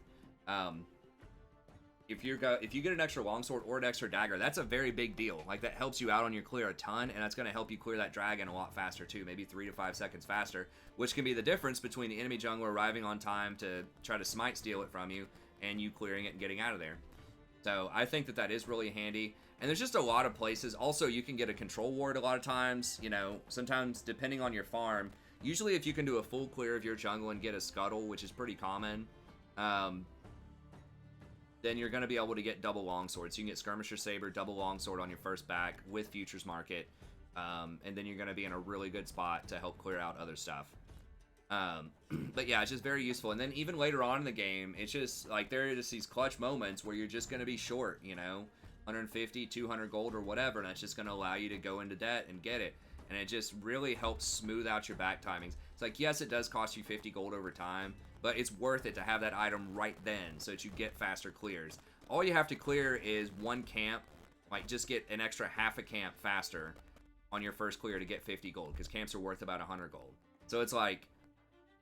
If you get an extra longsword or an extra dagger, that's a very big deal. Like, that helps you out on your clear a ton, and that's going to help you clear that dragon a lot faster too, maybe 3 to 5 seconds faster, which can be the difference between the enemy jungler arriving on time to try to smite steal it from you, and you clearing it and getting out of there. So I think that is really handy. And there's just a lot of places. Also, you can get a control ward a lot of times. You know, sometimes depending on your farm. Usually, if you can do a full clear of your jungle and get a scuttle, which is pretty common, then you're going to be able to get double longsword. So you can get Skirmisher Saber, double longsword on your first back with Futures Market. And then you're going to be in a really good spot to help clear out other stuff. But yeah, it's just very useful. And then even later on in the game, it's just like there are just these clutch moments where you're just going to be short, you know, 150, 200 gold or whatever. And that's just going to allow you to go into debt and get it. And it just really helps smooth out your back timings. It's like, yes, it does cost you 50 gold over time, but it's worth it to have that item right then so that you get faster clears. All you have to clear is one camp, like just get an extra half a camp faster on your first clear to get 50 gold, because camps are worth about 100 gold. So it's like,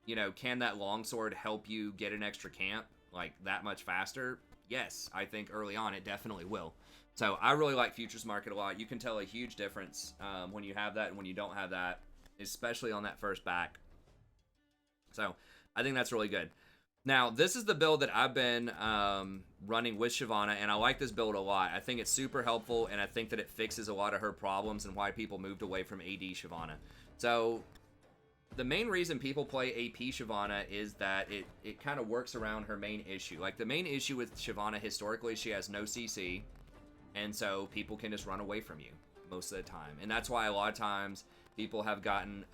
you know, can that longsword help you get an extra camp like that much faster? Yes, I think early on it definitely will. So I really like Futures Market a lot. You can tell a huge difference when you have that and when you don't have that, especially on that first back. So I think that's really good. Now, this is the build that I've been running with Shyvana, and I like this build a lot. I think it's super helpful, and I think that it fixes a lot of her problems and why people moved away from AD Shyvana. So the main reason people play AP Shyvana is that it kind of works around her main issue. Like, the main issue with Shyvana historically, she has no CC, and so people can just run away from you most of the time. And that's why a lot of times people have gotten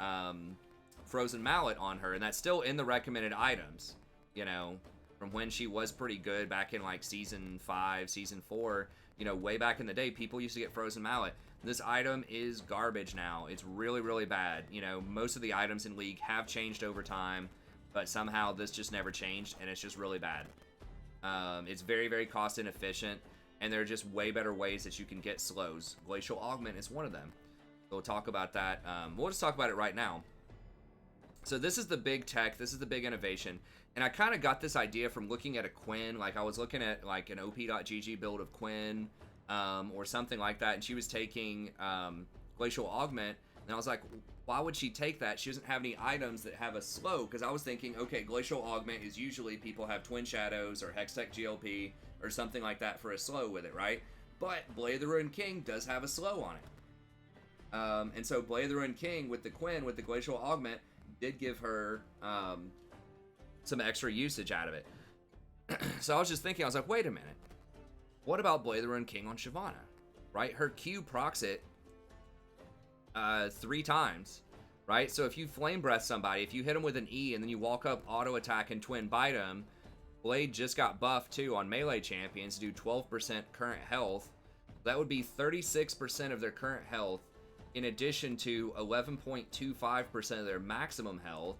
Frozen Mallet on her, and that's still in the recommended items, you know, from when she was pretty good back in like season 5, season 4, you know, way back in the day, people used to get Frozen Mallet. This item is garbage now. It's really, really bad. You know, most of the items in League have changed over time, but somehow this just never changed, and it's just really bad. It's very, very cost inefficient, and there are just way better ways that you can get slows. Glacial Augment is one of them. We'll talk about that. We'll just talk about it right now. So this is the big tech, this is the big innovation, and I kind of got this idea from looking at a Quinn. Like I was looking at like an op.gg build of Quinn, or something like that, and she was taking Glacial Augment, and I was like, why would she take that? She doesn't have any items that have a slow, because I was thinking, okay, Glacial Augment is usually people have Twin Shadows or Hextech GLP or something like that for a slow with it, right? But Blade of the Ruined King does have a slow on it. And so Blade of the Ruined King with the Quinn, with the Glacial Augment, did give her some extra usage out of it. So I was just thinking, I was like, wait a minute. What about Blade of the Ruined King on Shyvana? Right? Her Q procs it 3 times, right? So if you Flame Breath somebody, if you hit them with an E and then you walk up, auto attack, and Twin Bite them, Blade just got buffed too on melee champions to do 12% current health. That would be 36% of their current health, in addition to 11.25% of their maximum health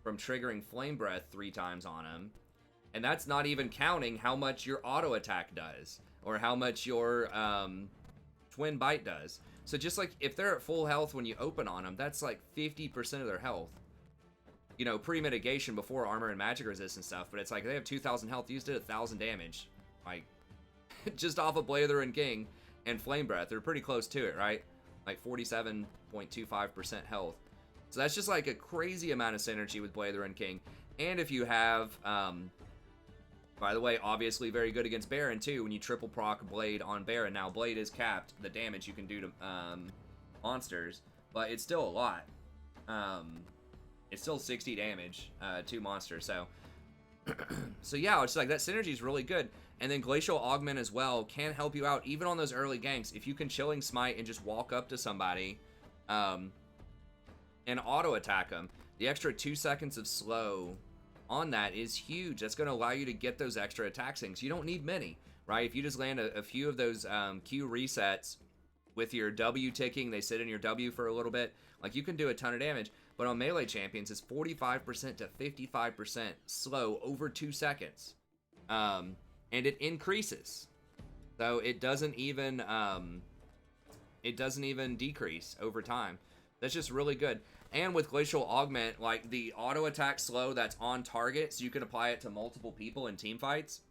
from triggering Flame Breath 3 times on them. And that's not even counting how much your auto attack does, or how much your Twin Bite does. So just like if they're at full health when you open on them, that's like 50% of their health. You know, pre-mitigation before armor and magic resistance stuff, but it's like they have 2,000 health, you just did 1,000 damage. Like, just off of Blade of the Ruined King and Flame Breath, they're pretty close to it, right? Like 47.25% health. So that's just like a crazy amount of synergy with Blade of the Ruined King. And if you have, by the way, obviously very good against Baron too, when you triple proc Blade on Baron. Now Blade is capped, the damage you can do to monsters, but it's still a lot. It's still 60 damage to monsters, so so yeah, it's like that synergy is really good. And then Glacial Augment as well can help you out even on those early ganks. If you can Chilling Smite and just walk up to somebody and auto attack them, the extra 2 seconds of slow on that is huge. That's going to allow you to get those extra attack sinks. You don't need many, right? If you just land a few of those Q resets with your W ticking, they sit in your W for a little bit, like you can do a ton of damage. But on melee champions, it's 45% to 55% slow over 2 seconds. And it increases. So it doesn't even decrease over time. That's just really good. And with Glacial Augment, like the auto attack slow that's on target, so you can apply it to multiple people in team fights.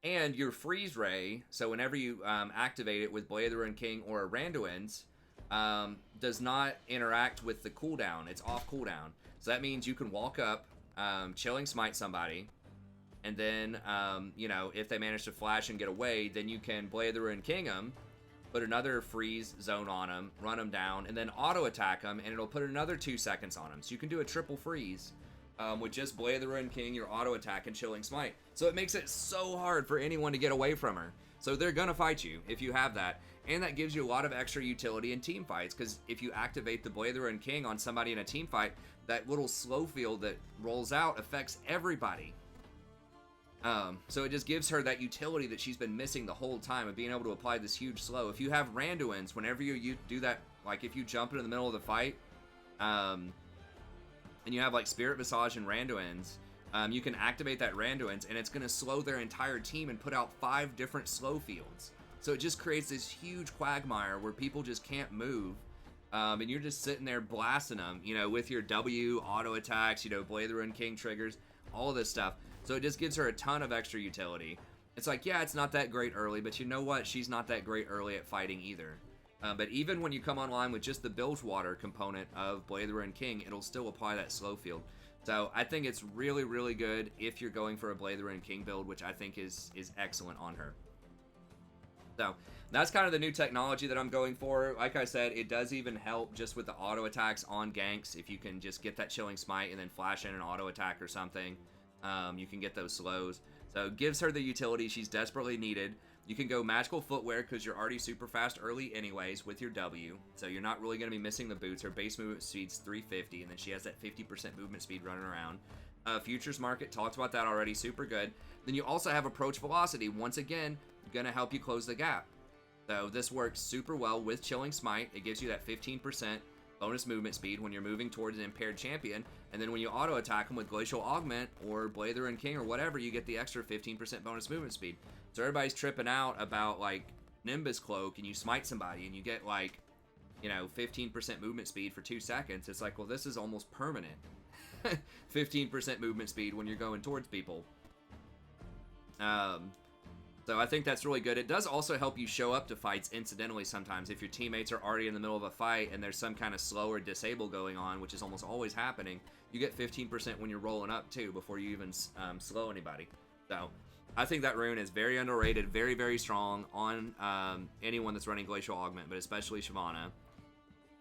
And your freeze ray, so whenever you activate it with Blade of the Ruined King or a Randuin's, does not interact with the cooldown. It's off cooldown. So that means you can walk up, Chilling Smite somebody, and then, you know, if they manage to flash and get away, then you can Blade of the Ruined King them, put another freeze zone on them, run them down, and then auto attack them, and it'll put another 2 seconds on them. So you can do a triple freeze with just Blade of the Ruined King, your auto attack, and Chilling Smite. So it makes it so hard for anyone to get away from her. So they're gonna fight you if you have that. And that gives you a lot of extra utility in team fights, because if you activate the Blade of the Ruined King on somebody in a team fight, that little slow field that rolls out affects everybody. So it just gives her that utility that she's been missing the whole time of being able to apply this huge slow. If you have Randuin's, whenever you do that, like if you jump into the middle of the fight, and you have like Spirit Visage and Randuin's, you can activate that Randuin's, and it's going to slow their entire team and put out 5 different slow fields. So it just creates this huge quagmire where people just can't move, and you're just sitting there blasting them, you know, with your W, auto attacks, you know, Blade of the Ruined King triggers, all of this stuff. So it just gives her a ton of extra utility. It's like, yeah, it's not that great early, but you know what? She's not that great early at fighting either. But even when you come online with just the Bilgewater component of Blade of the Ruined King, it'll still apply that slow field. So I think it's really, really good if you're going for a Blade of the Ruined King build, which I think is excellent on her. So that's kind of the new technology that I'm going for. Like I said, it does even help just with the auto attacks on ganks. If you can just get that Chilling Smite and then flash in an auto attack or something, you can get those slows. So it gives her the utility she's desperately needed. You can go Magical Footwear because you're already super fast early anyways with your W. So you're not really going to be missing the boots. Her base movement speed's 350, and then she has that 50% movement speed running around. Futures Market, talked about that already, super good. Then you also have Approach Velocity. Once again, going to help you close the gap. So this works super well with Chilling Smite. It gives you that 15% bonus movement speed when you're moving towards an impaired champion, and then when you auto attack them with Glacial Augment or Blade of the Ruined King or whatever, you get the extra 15% bonus movement speed. So everybody's tripping out about like Nimbus Cloak, and you smite somebody and you get like you know, 15% movement speed for 2 seconds. It's like, well, this is almost permanent. 15% movement speed when you're going towards people. So I think that's really good. It does also help you show up to fights incidentally sometimes. If your teammates are already in the middle of a fight and there's some kind of slow or disable going on, which is almost always happening, you get 15% when you're rolling up too before you even slow anybody. So I think that rune is very underrated, very, very strong on anyone that's running Glacial Augment, but especially Shyvana.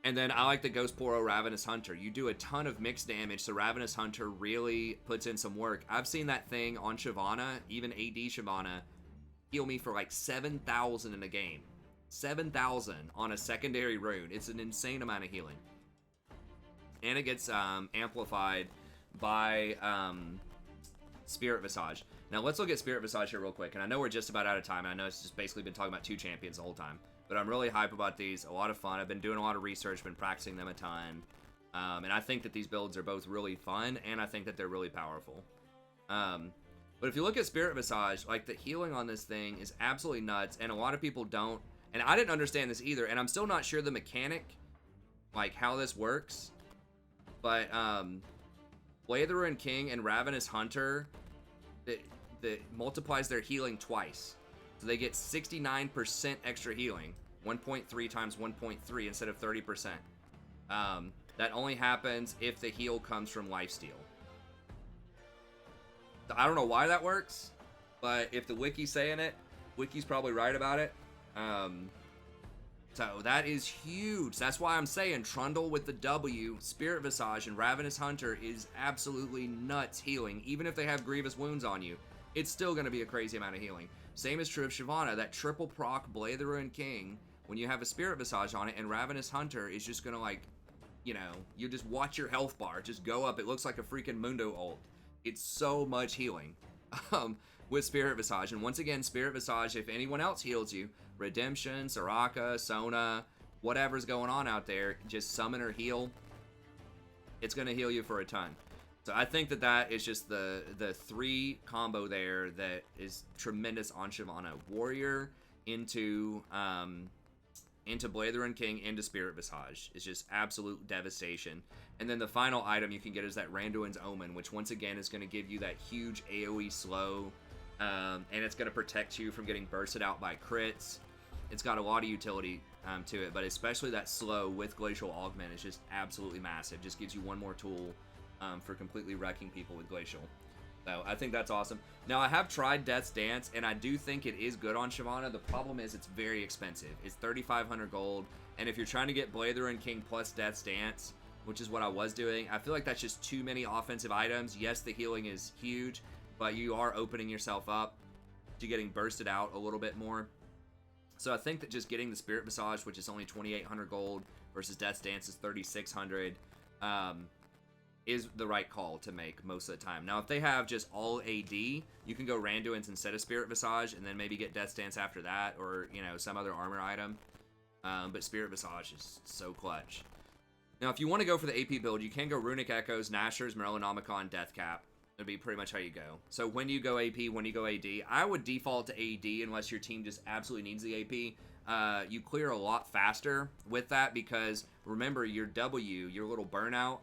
And then I like the Ghost Poro Ravenous Hunter. You do a ton of mixed damage, so Ravenous Hunter really puts in some work. I've seen that thing on Shyvana, even AD Shyvana, heal me for like 7,000 in a game. 7,000 on a secondary rune. It's an insane amount of healing. And it gets amplified by Spirit Visage. Now let's look at Spirit Visage here real quick. And I know we're just about out of time. And I know it's just basically been talking about 2 champions the whole time. But I'm really hype about these. A lot of fun. I've been doing a lot of research, been practicing them a ton. And I think that these builds are both really fun, and I think that they're really powerful. But if you look at Spirit Visage, like, the healing on this thing is absolutely nuts, and a lot of people don't. And I didn't understand this either, and I'm still not sure the mechanic, like, how this works. But, Blade the Ruined King and Ravenous Hunter, that multiplies their healing twice. So they get 69% extra healing, 1.3 times 1.3 instead of 30%. That only happens if the heal comes from lifesteal. I don't know why that works, but if the wiki's saying it, wiki's probably right about it. So that is huge. That's why I'm saying Trundle with the W, Spirit Visage, and Ravenous Hunter is absolutely nuts healing. Even if they have grievous wounds on you, it's still going to be a crazy amount of healing. Same is true of Shyvana. That triple proc Blade the Ruined King, when you have a Spirit Visage on it, and Ravenous Hunter is just going to, like, you know, you just watch your health bar just go up. It looks like a freaking Mundo ult. It's so much healing with Spirit Visage. And once again, Spirit Visage, if anyone else heals you, Redemption, Soraka, Sona, whatever's going on out there, just summon or heal. It's going to heal you for a ton. So I think that that is just the 3 combo there that is tremendous on Shyvana. Warrior into Blade the Ruined King into Spirit Visage. It's just absolute devastation. And then the final item you can get is that Randuin's Omen, which once again is going to give you that huge AoE slow. And it's going to protect you from getting bursted out by crits. It's got a lot of utility to it, but especially that slow with Glacial Augment is just absolutely massive. Just gives you one more tool for completely wrecking people with Glacial. So I think that's awesome. Now, I have tried Death's Dance, and I do think it is good on Shyvana. The problem is it's very expensive. It's 3,500 gold, and if you're trying to get Blade the Ruined King plus Death's Dance, which is what I was doing, I feel like that's just too many offensive items. Yes, the healing is huge, but you are opening yourself up to getting bursted out a little bit more. So I think that just getting the Spirit Visage, which is only 2,800 gold, versus Death's Dance is 3,600, is the right call to make most of the time. Now, if they have just all AD, you can go Randuin's instead of Spirit Visage, and then maybe get Death's Dance after that, or, you know, some other armor item. But Spirit Visage is so clutch. Now, if you want to go for the AP build, you can go Runic Echoes, Nashers, Merelonomicon, Deathcap. That'd be pretty much how you go. So when do you go AP, when do you go AD? I would default to AD unless your team just absolutely needs the AP. You clear a lot faster with that because, remember, your W, your little burnout,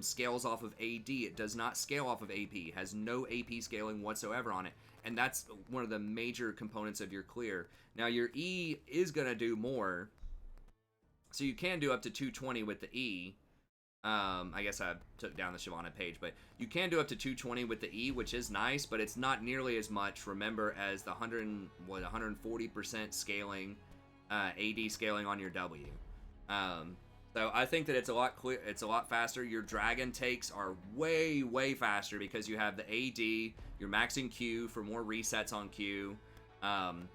scales off of AD. It does not scale off of AP. It has no AP scaling whatsoever on it. And that's one of the major components of your clear. Now, your E is going to do more. So you can do up to 220 with the E. I guess I took down the Shyvana page, but you can do up to 220 with the E, which is nice, but it's not nearly as much, remember, as the 140% scaling, AD scaling on your W. So I think that it's a lot clear. It's a lot faster. Your dragon takes are way, way faster because you have the AD. You're maxing Q for more resets on Q, and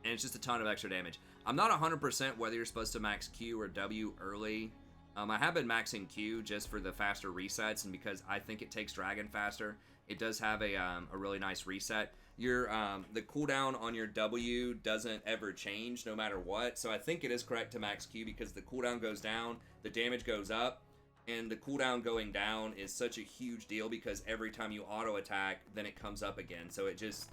it's just a ton of extra damage. I'm not 100% whether you're supposed to max Q or W early. I have been maxing Q just for the faster resets, and because I think it takes dragon faster, it does have a really nice reset. Your the cooldown on your W doesn't ever change no matter what, so I think it is correct to max Q because the cooldown goes down, the damage goes up, and the cooldown going down is such a huge deal because every time you auto attack, then it comes up again. So it just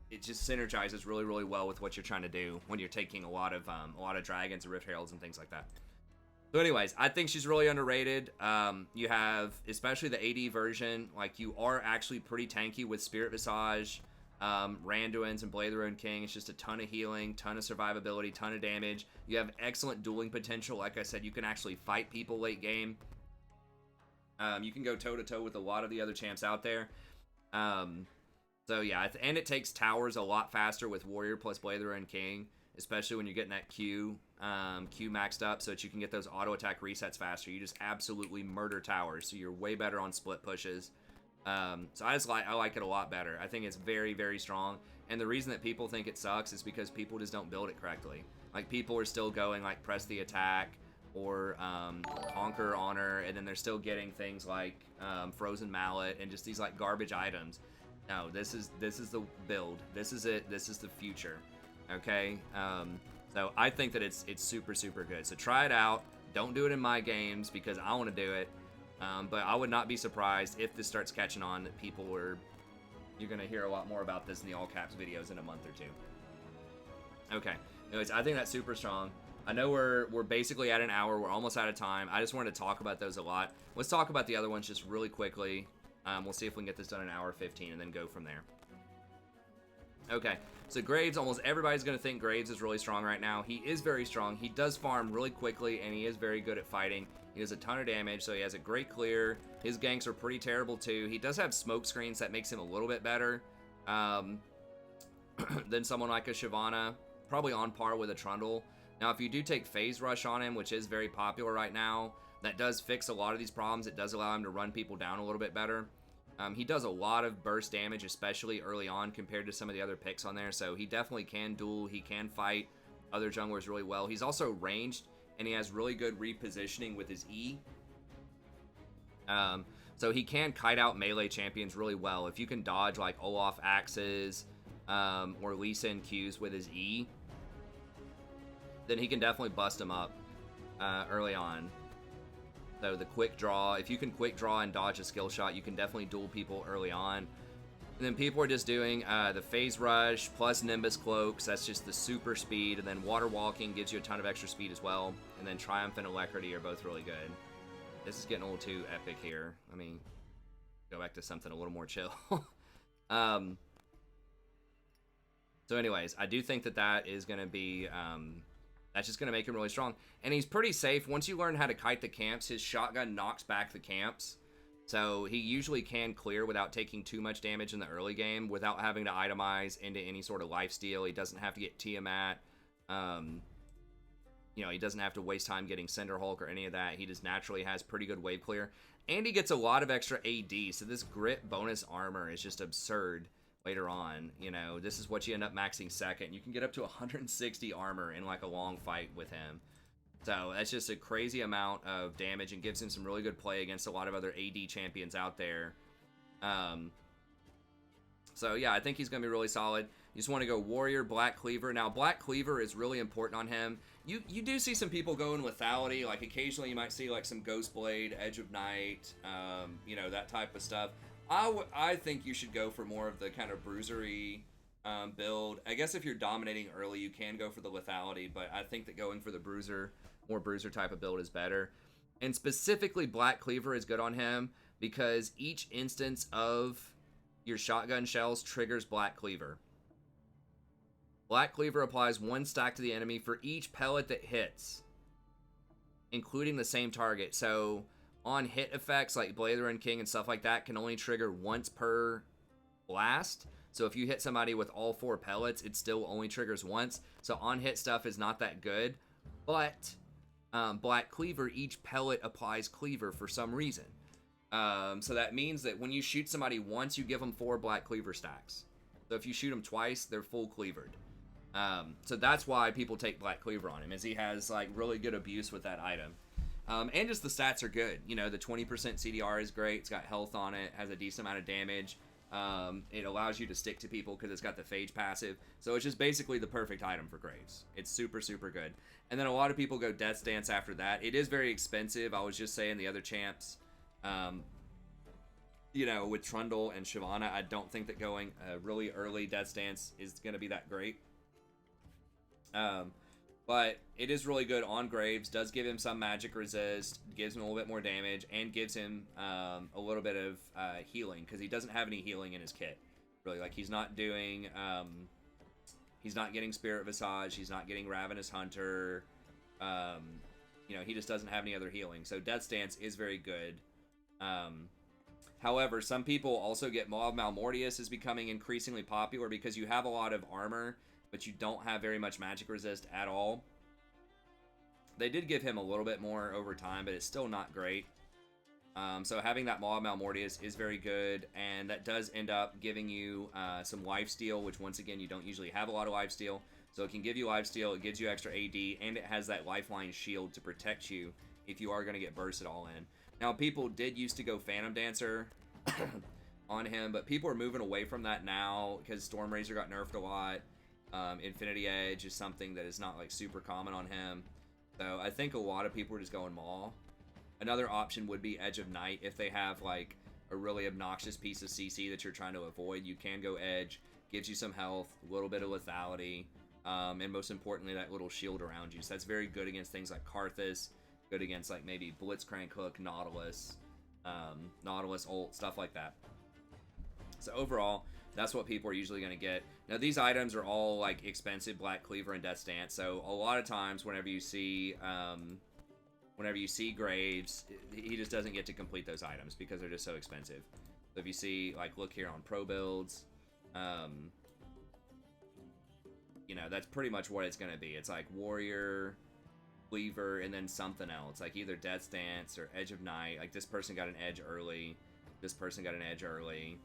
it just synergizes really, really well with what you're trying to do when you're taking a lot of dragons and rift heralds and things like that. So anyways, I think she's really underrated. You have, especially the AD version, like you are actually pretty tanky with Spirit Visage, Randuin's, and Blade of the Ruined King. It's just a ton of healing, ton of survivability, ton of damage. You have excellent dueling potential. Like I said, you can actually fight people late game. You can go toe-to-toe with a lot of the other champs out there. So yeah, and it takes towers a lot faster with Warrior plus Blade of the Ruined King, especially when you're getting that Q maxed up so that you can get those auto attack resets faster. You just absolutely murder towers, so you're way better on split pushes. So I like it a lot better. I think it's very, very strong. And the reason that people think it sucks is because people just don't build it correctly. Like, people are still going like press the attack or conquer honor, and then they're still getting things like frozen mallet and just these like garbage items. No, this is the build. This is it. This is the future. Okay. So I think that it's super, super good. So try it out. Don't do it in my games because I want to do it. But I would not be surprised if this starts catching on that you're going to hear a lot more about this in the all caps videos in a month or two. Okay. Anyways, I think that's super strong. I know we're basically at an hour. We're almost out of time. I just wanted to talk about those a lot. Let's talk about the other ones just really quickly. We'll see if we can get this done in an hour 15 and then go from there. Okay, so Graves, almost everybody's going to think Graves is really strong right now. He is very strong. He does farm really quickly, and he is very good at fighting. He does a ton of damage, so he has a great clear. His ganks are pretty terrible, too. He does have smoke screens that makes him a little bit better than someone like a Shyvana, probably on par with a Trundle. Now, if you do take Phase Rush on him, which is very popular right now, that does fix a lot of these problems. It does allow him to run people down a little bit better. He does a lot of burst damage, especially early on compared to some of the other picks on there. So he definitely can duel. He can fight other junglers really well. He's also ranged, and he has really good repositioning with his E. So he can kite out melee champions really well. If you can dodge like Olaf axes or Lee Sin Qs with his E, then he can definitely bust them up early on. So the quick draw, if you can quick draw and dodge a skill shot, you can definitely duel people early on. And then people are just doing the Phase Rush plus Nimbus Cloaks. That's just the super speed. And then Water Walking gives you a ton of extra speed as well. And then Triumph and Alacrity are both really good. This is getting a little too epic here. I mean, go back to something a little more chill. So anyways, I do think that is going to be... that's just going to make him really strong. And he's pretty safe. Once you learn how to kite the camps, his shotgun knocks back the camps. So he usually can clear without taking too much damage in the early game, without having to itemize into any sort of lifesteal. He doesn't have to get Tiamat. You know, he doesn't have to waste time getting Cinderhulk or any of that. He just naturally has pretty good wave clear. And he gets a lot of extra AD. So this grit bonus armor is just absurd. Later on, you know, this is what you end up maxing second. You can get up to 160 armor in like a long fight with him. So that's just a crazy amount of damage and gives him some really good play against a lot of other AD champions out there. So yeah, I think he's going to be really solid. You just want to go Warrior, Black Cleaver. Now, Black Cleaver is really important on him. You do see some people go in lethality. Like occasionally you might see like some Ghost Blade, Edge of Night, you know, that type of stuff. I think you should go for more of the kind of bruisery build. I guess if you're dominating early, you can go for the lethality, but I think that going for the more bruiser type of build is better. And specifically, Black Cleaver is good on him because each instance of your shotgun shells triggers Black Cleaver. Black Cleaver applies 1 stack to the enemy for each pellet that hits, including the same target. So on hit effects like Blade of the Ruined King and stuff like that can only trigger once per blast. So if you hit somebody with all 4 pellets, it still only triggers once. So on hit stuff is not that good. But Black Cleaver, each pellet applies cleaver for some reason. So that means that when you shoot somebody once, you give them 4 Black Cleaver stacks. So if you shoot them twice, they're full cleavered. So that's why people take Black Cleaver on him, is he has like really good abuse with that item. And just the stats are good. You know, the 20% CDR is great. It's got health on it, has a decent amount of damage. It allows you to stick to people because it's got the Phage passive. So it's just basically the perfect item for Graves. It's super, super good. And then a lot of people go Death's Dance after that. It is very expensive. I was just saying the other champs, you know, with Trundle and Shyvana, I don't think that going a really early Death Stance is going to be that great. But it is really good on Graves, does give him some magic resist, gives him a little bit more damage, and gives him a little bit of healing, because he doesn't have any healing in his kit. Really, like, he's not doing, he's not getting Spirit Visage, he's not getting Ravenous Hunter, you know, he just doesn't have any other healing. So Death Stance is very good. However, some people also get Maw of Malmortius is becoming increasingly popular because you have a lot of armor, but you don't have very much magic resist at all. They did give him a little bit more over time, but it's still not great. So having that Maw of Malmortius is very good, and that does end up giving you some lifesteal, which once again, you don't usually have a lot of lifesteal. So it can give you lifesteal, it gives you extra AD, and it has that lifeline shield to protect you if you are going to get bursted all in. Now, people did used to go Phantom Dancer on him, but people are moving away from that now because Storm Razor got nerfed a lot. Infinity Edge is something that is not like super common on him. So I think a lot of people are just going Maw. Another option would be Edge of Night. If they have like a really obnoxious piece of CC that you're trying to avoid, you can go Edge. Gives you some health, a little bit of lethality, and most importantly, that little shield around you. So that's very good against things like Karthus, good against like maybe Blitzcrank Hook, Nautilus, Nautilus ult, stuff like that. So overall, that's what people are usually going to get. Now, these items are all like expensive, Black Cleaver and Death Stance. So a lot of times, whenever you see Graves, he just doesn't get to complete those items because they're just so expensive. So if you see, like, look here on pro builds, you know, that's pretty much what it's going to be. It's like Warrior, Cleaver, and then something else, like either Death Stance or Edge of Night. Like, this person got an edge early, this person got an edge early.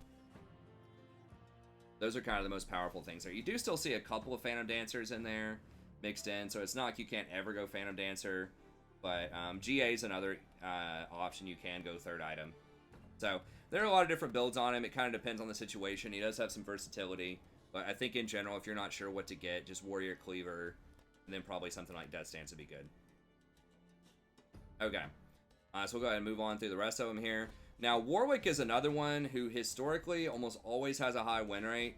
Those are kind of the most powerful things there. You do still see a couple of Phantom Dancers in there mixed in, so it's not like you can't ever go Phantom Dancer, but GA is another option. You can go third item. So there are a lot of different builds on him. It kind of depends on the situation. He does have some versatility, but I think in general, if you're not sure what to get, just Warrior, Cleaver, and then probably something like Death Stance would be good. Okay, so we'll go ahead and move on through the rest of them here. Now, Warwick is another one who historically almost always has a high win rate.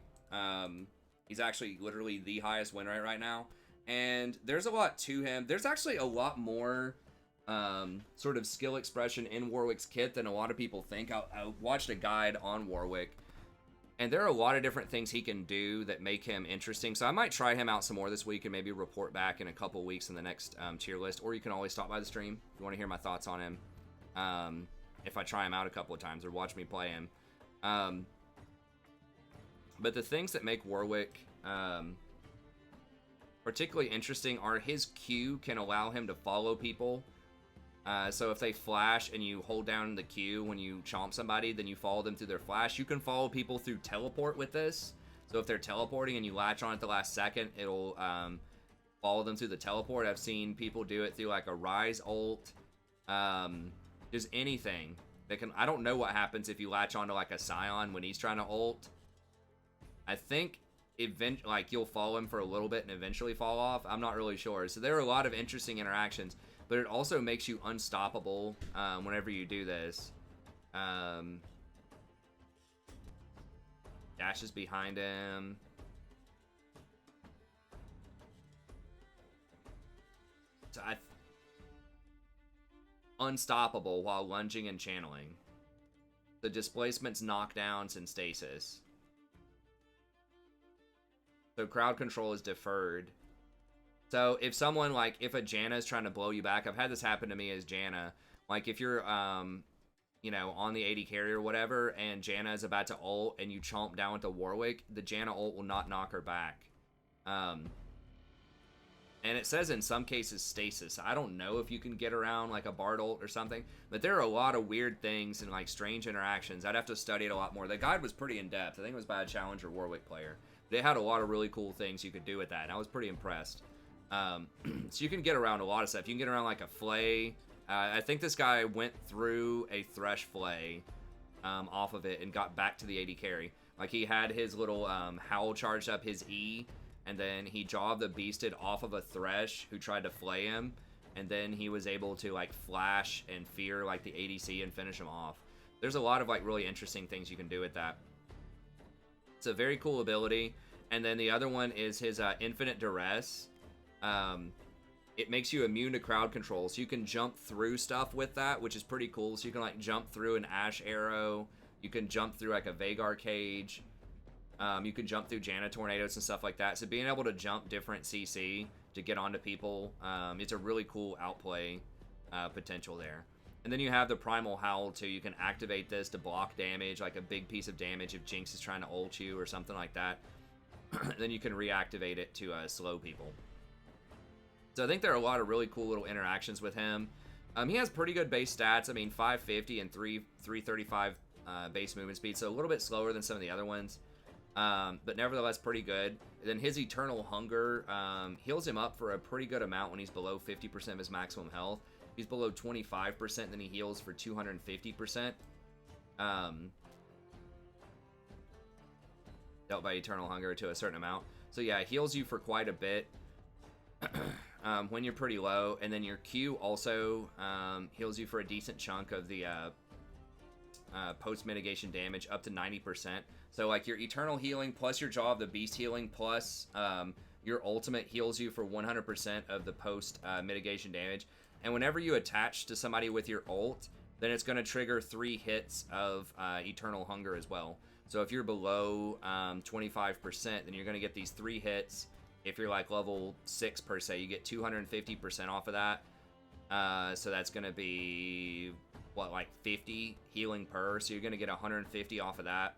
He's actually literally the highest win rate right now. And there's a lot to him. There's actually a lot more sort of skill expression in Warwick's kit than a lot of people think. I watched a guide on Warwick, and there are a lot of different things he can do that make him interesting. So I might try him out some more this week and maybe report back in a couple weeks in the next tier list. Or you can always stop by the stream if you want to hear my thoughts on him. If I try him out a couple of times or watch me play him. But the things that make Warwick particularly interesting are his Q can allow him to follow people. So if they flash and you hold down the Q when you chomp somebody, then you follow them through their flash. You can follow people through teleport with this. So if they're teleporting and you latch on at the last second, it'll follow them through the teleport. I've seen people do it through like a Rise ult. Just anything that can. I don't know what happens if you latch onto like a Scion when he's trying to ult. I think like you'll follow him for a little bit and eventually fall off. I'm not really sure. So there are a lot of interesting interactions, but it also makes you unstoppable whenever you do this. Dashes behind him. So unstoppable while lunging and channeling. The displacement's knockdowns and stasis. So crowd control is deferred. So if someone, like, if a Janna is trying to blow you back, I've had this happen to me as Janna. Like, if you're, you know, on the AD carry or whatever, and Janna is about to ult, and you chomp down with the Warwick, the Janna ult will not knock her back. And it says in some cases stasis. I don't know if you can get around like a Bard ult or something, but there are a lot of weird things and like strange interactions. I'd have to study it a lot more. The guide was pretty in-depth. I think it was by a Challenger Warwick player. But it had a lot of really cool things you could do with that, and I was pretty impressed. So you can get around a lot of stuff. You can get around like a Flay. I think this guy went through a Thresh Flay off of it and got back to the AD carry. Like he had his little Howl charged up his E, and then he jobbed the Beasted off of a Thresh who tried to Flay him, and then he was able to like flash and fear like the ADC and finish him off. there's a lot of like really interesting things you can do with that. It's a very cool ability. And then the other one is his Infinite Duress. It makes you immune to crowd control, so you can jump through stuff with that, which is pretty cool. So you can like jump through an Ash Arrow, you can jump through like a Vagar Cage, you can jump through Janna Tornadoes and stuff like that. So being able to jump different CC to get onto people, it's a really cool outplay potential there. And then you have the Primal Howl too. You can activate this to block damage, like a big piece of damage if Jinx is trying to ult you or something like that. Then you can reactivate it to slow people. So I think there are a lot of really cool little interactions with him. He has pretty good base stats. I mean, 550 and 335 base movement speed, so a little bit slower than some of the other ones. But nevertheless, pretty good. And then his Eternal Hunger heals him up for a pretty good amount when he's below 50% of his maximum health. If he's below 25%, then he heals for 250%. Dealt by Eternal Hunger to a certain amount. So yeah, it heals you for quite a bit. When you're pretty low, and then your Q also heals you for a decent chunk of the post mitigation damage, up to 90%. So like your eternal healing plus your Jaw of the Beast healing plus your ultimate heals you for 100% of the post mitigation damage. And whenever you attach to somebody with your ult, then it's going to trigger 3 hits of Eternal Hunger as well. So if you're below 25%, then you're going to get these 3 hits. If you're like level 6 per se, you get 250% off of that. So that's going to be, what, like 50 healing per. So you're going to get 150 off of that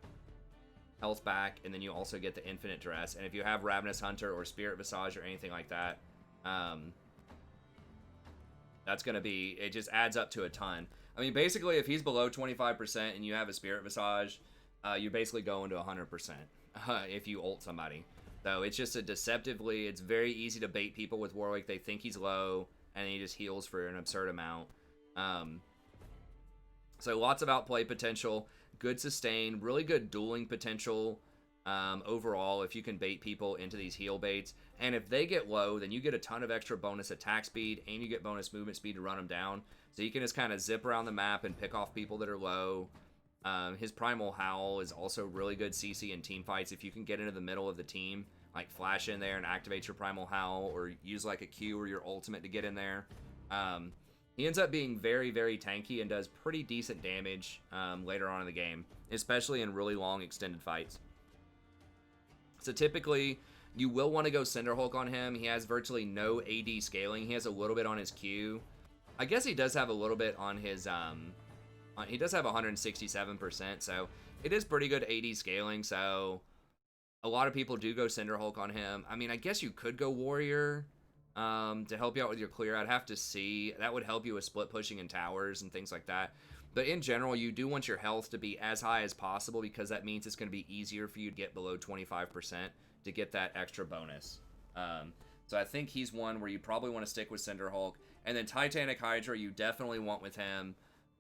health back. And then you also get the Infinite Duress. And if you have Ravenous Hunter or Spirit Visage or anything like that, that's going to be, it just adds up to a ton. I mean, basically, if he's below 25% and you have a Spirit Visage, you're basically going to 100% if you ult somebody. So it's just it's very easy to bait people with Warwick. They think he's low, and he just heals for an absurd amount. So lots of outplay potential, good sustain, really good dueling potential overall if you can bait people into these heal baits. And if they get low, then you get a ton of extra bonus attack speed, and you get bonus movement speed to run them down. So you can just kind of zip around the map and pick off people that are low. His Primal Howl is also really good CC in team fights. If you can get into the middle of the team, like flash in there and activate your Primal Howl, or use like a Q or your ultimate to get in there. He ends up being very, very tanky and does pretty decent damage later on in the game, especially in really long extended fights. So typically, you will want to go Cinderhulk on him. He has virtually no AD scaling. He has a little bit on his Q. I guess he does have a little bit on his... he does have 167%, so it is pretty good AD scaling, so a lot of people do go Cinderhulk on him. I mean, I guess you could go Warrior to help you out with your clear. I'd have to see. That would help you with split pushing and towers and things like that. But in general, you do want your health to be as high as possible, because that means it's going to be easier for you to get below 25% to get that extra bonus. So I think he's one where you probably want to stick with Cinderhulk. And then Titanic Hydra, you definitely want with him.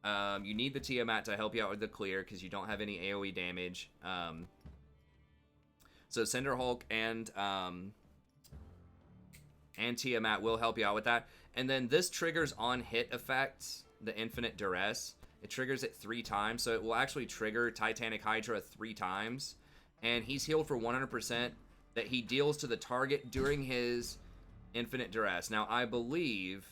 You need the Tiamat to help you out with the clear, because you don't have any AoE damage. So Cinderhulk and Tiamat will help you out with that. And then this triggers on hit effects, the Infinite Duress. It triggers it 3 times, so it will actually trigger Titanic Hydra 3 times. And he's healed for 100% that he deals to the target during his Infinite Duress. Now, I believe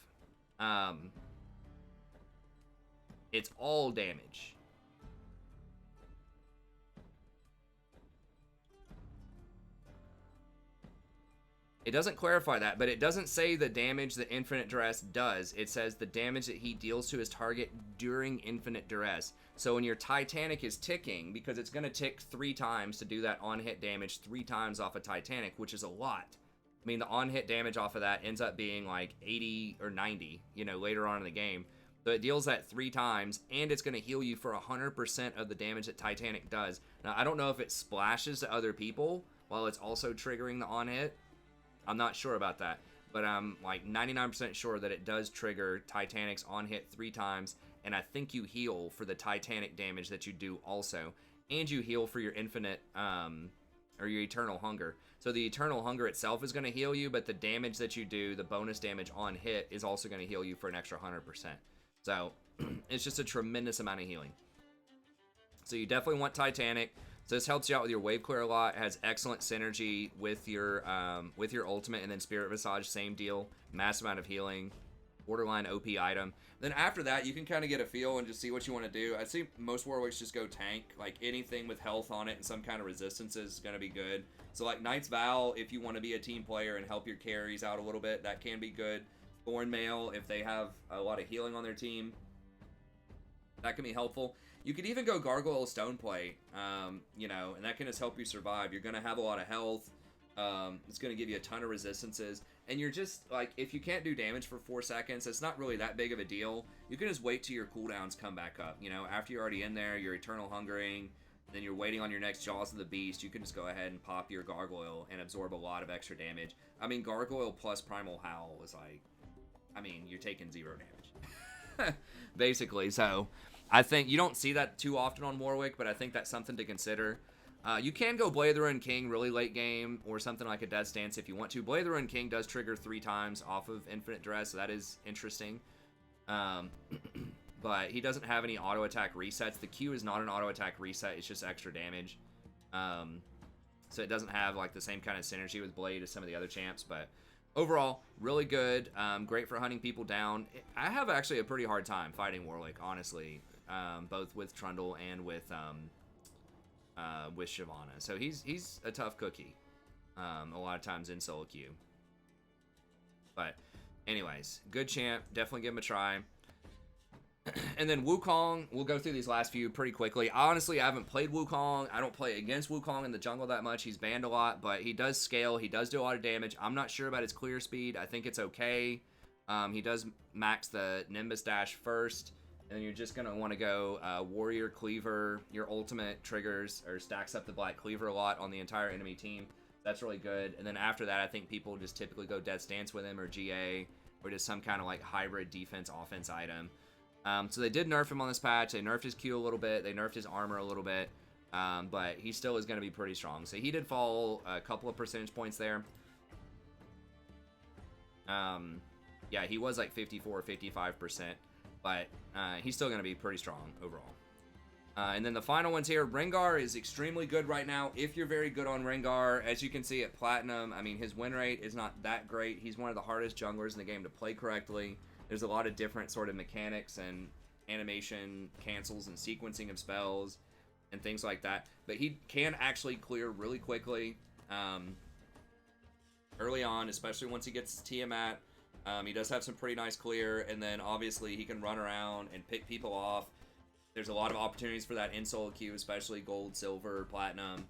it's all damage. It doesn't clarify that, but it doesn't say the damage that Infinite Duress does. It says the damage that he deals to his target during Infinite Duress. So when your Titanic is ticking, because it's going to tick 3 times to do that on-hit damage 3 times off a Titanic, which is a lot. I mean, the on-hit damage off of that ends up being like 80 or 90, you know, later on in the game. So it deals that 3 times, and it's going to heal you for 100% of the damage that Titanic does. Now, I don't know if it splashes to other people while it's also triggering the on-hit. I'm not sure about that, but I'm like 99% sure that it does trigger Titanic's on-hit 3 times, and I think you heal for the Titanic damage that you do also, and you heal for your infinite, or your Eternal Hunger. So the Eternal Hunger itself is going to heal you, but the damage that you do, the bonus damage on hit, is also going to heal you for an extra 100%. So, it's just a tremendous amount of healing. So you definitely want Titanic. So this helps you out with your wave clear a lot. It has excellent synergy with your ultimate, and then Spirit Visage, same deal. Massive amount of healing. Borderline OP item. Then after that, you can kind of get a feel and just see what you want to do. I see most Warwicks just go tank. Like anything with health on it and some kind of resistance is going to be good. So like Knight's Vow, if you want to be a team player and help your carries out a little bit, that can be good. Thornmail, if they have a lot of healing on their team, that can be helpful. You could even go Gargoyle Stoneplate, you know, and that can just help you survive. You're going to have a lot of health. It's going to give you a ton of resistances. And you're just, like, if you can't do damage for 4 seconds, it's not really that big of a deal. You can just wait till your cooldowns come back up. You know, after you're already in there, you're Eternal Hungering, then you're waiting on your next Jaws of the Beast, you can just go ahead and pop your Gargoyle and absorb a lot of extra damage. I mean, Gargoyle plus Primal Howl is like, I mean, you're taking 0 damage. Basically, so I think you don't see that too often on Warwick, but I think that's something to consider. You can go Blade of the Ruined King really late game, or something like a Death Stance if you want to. Blade of the Ruined King does trigger 3 times off of Infinite Dress, so that is interesting. But he doesn't have any auto attack resets. The Q is not an auto attack reset, it's just extra damage. So it doesn't have like the same kind of synergy with Blade as some of the other champs, but overall, really good. Great for hunting people down. I have actually a pretty hard time fighting Warwick, honestly, both with Trundle and with Shyvana. So he's a tough cookie a lot of times in solo queue. But anyways, good champ. Definitely give him a try. And then Wukong, we'll go through these last few pretty quickly. Honestly, I haven't played Wukong. I don't play against Wukong in the jungle that much. He's banned a lot, but he does scale. He does do a lot of damage. I'm not sure about his clear speed. I think it's okay. He does max the Nimbus Dash first, and then you're just going to want to go Warrior Cleaver. Your ultimate triggers or stacks up the Black Cleaver a lot on the entire enemy team. That's really good. And then after that, I think people just typically go Death Stance with him or GA or just some kind of like hybrid defense-offense item. So they did nerf him on this patch. They nerfed his Q a little bit. They nerfed his armor a little bit. But he still is going to be pretty strong. So he did fall a couple of percentage points there. Yeah, he was like 54 or 55%. But he's still going to be pretty strong overall. And then the final ones here. Rengar is extremely good right now. If you're very good on Rengar, as you can see at Platinum, I mean, his win rate is not that great. He's one of the hardest junglers in the game to play correctly. There's a lot of different sort of mechanics and animation cancels and sequencing of spells and things like that. But he can actually clear really quickly early on, especially once he gets Tiamat. He does have some pretty nice clear, and then obviously he can run around and pick people off. There's a lot of opportunities for that in solo queue, especially gold, silver, platinum.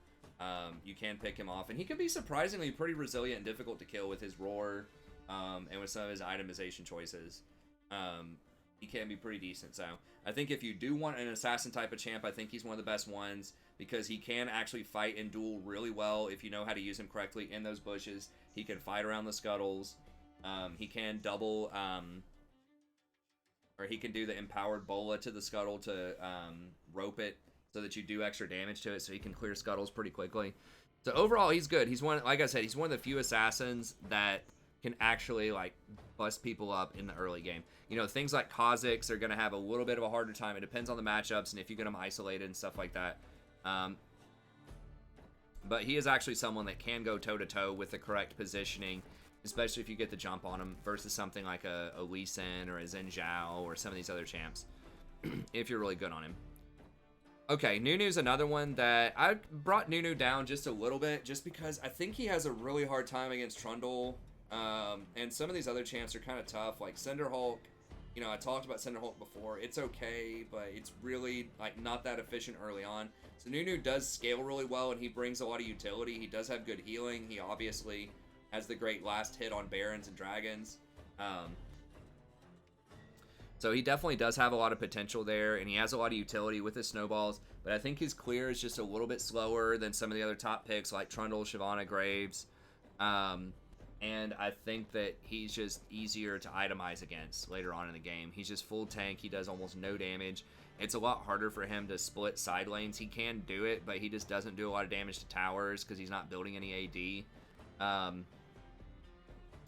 You can pick him off, and he can be surprisingly pretty resilient and difficult to kill with his roar. And with some of his itemization choices, he can be pretty decent. So I think if you do want an assassin type of champ, I think he's one of the best ones because he can actually fight and duel really well if you know how to use him correctly in those bushes. He can fight around the scuttles. He can double, or he can do the empowered bola to the scuttle to rope it so that you do extra damage to it, so he can clear scuttles pretty quickly. So overall, he's good. He's one, like I said, he's one of the few assassins that can actually like bust people up in the early game. You know, things like Kha'Zix are going to have a little bit of a harder time. It depends on the matchups and if you get them isolated and stuff like that. But he is actually someone that can go toe-to-toe with the correct positioning, especially if you get the jump on him versus something like a Lee Sin or a Zhen Zhao or some of these other champs, if you're really good on him. Okay, Nunu's another one that I brought Nunu down just a little bit just because I think he has a really hard time against Trundle. And some of these other champs are kind of tough, like Cinderhulk. You know, I talked about Cinderhulk before. It's okay, but it's really like not that efficient early on. So Nunu does scale really well, and he brings a lot of utility. He does have good healing. He obviously has the great last hit on Barons and Dragons. So he definitely does have a lot of potential there, and he has a lot of utility with his snowballs. But I think his clear is just a little bit slower than some of the other top picks like Trundle, Shyvana, Graves. And I think that he's just easier to itemize against later on in the game. He's just full tank. He does almost no damage. It's a lot harder for him to split side lanes. He can do it, but he just doesn't do a lot of damage to towers because he's not building any AD.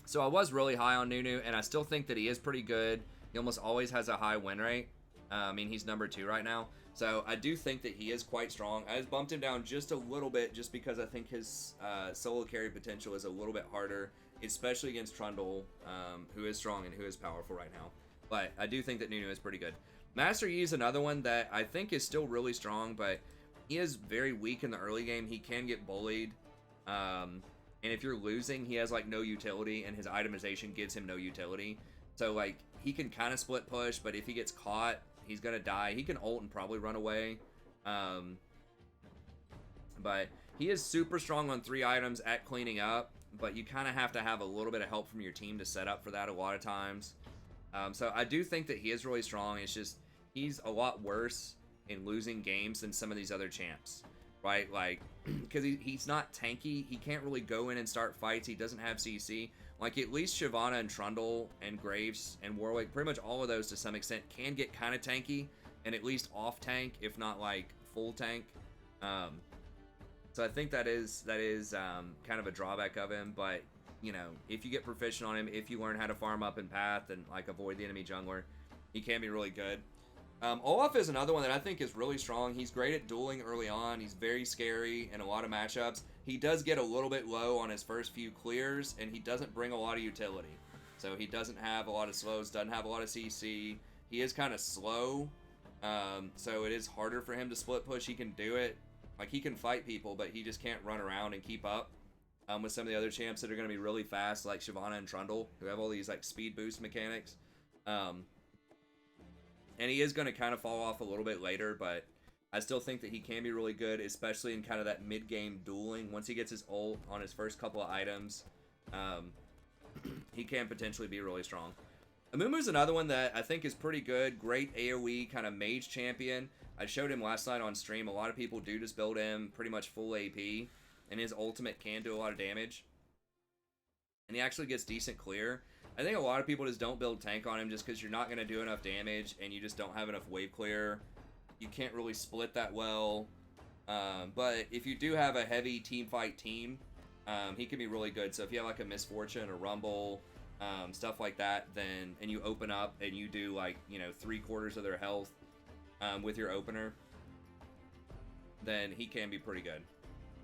So I was really high on Nunu, and I still think that he is pretty good. He almost always has a high win rate. I mean, he's number 2 right now. So I do think that he is quite strong. I just bumped him down just a little bit just because I think his solo carry potential is a little bit harder, especially against Trundle, who is strong and who is powerful right now. But I do think that Nunu is pretty good. Master Yi is another one that I think is still really strong, but he is very weak in the early game. He can get bullied. And if you're losing, he has like no utility, and his itemization gives him no utility. So like he can kind of split push, but if he gets caught, he's gonna die. He can ult and probably run away. But he is super strong on 3 items at cleaning up, but you kind of have to have a little bit of help from your team to set up for that a lot of times. So I do think that he is really strong. It's just he's a lot worse in losing games than some of these other champs, right? Like, because he's not tanky. He can't really go in and start fights. He doesn't have CC. Like, at least Shyvana and Trundle and Graves and Warwick, pretty much all of those to some extent can get kind of tanky and at least off tank, if not like full tank. So I think that is kind of a drawback of him. But you know, if you get proficient on him, if you learn how to farm up in path and like avoid the enemy jungler, he can be really good. Olaf is another one that I think is really strong. He's great at dueling early on. He's very scary in a lot of matchups. He does get a little bit low on his first few clears, and he doesn't bring a lot of utility. So he doesn't have a lot of slows, doesn't have a lot of CC. He is kind of slow, so it is harder for him to split push. He can do it. Like, he can fight people, but he just can't run around and keep up with some of the other champs that are going to be really fast, like Shyvana and Trundle, who have all these like speed boost mechanics. And he is going to kind of fall off a little bit later, but I still think that he can be really good, especially in kind of that mid-game dueling. Once he gets his ult on his first couple of items, he can potentially be really strong. Amumu's another one that I think is pretty good. Great AoE kind of mage champion. I showed him last night on stream. A lot of people do just build him pretty much full AP, and his ultimate can do a lot of damage. And he actually gets decent clear. I think a lot of people just don't build tank on him just because you're not going to do enough damage and you just don't have enough wave clear. You can't really split that well. But if you do have a heavy team fight team, he can be really good. So if you have like a Misfortune or Rumble, stuff like that, then and you open up and you do like, you know, 3/4 of their health with your opener, then he can be pretty good.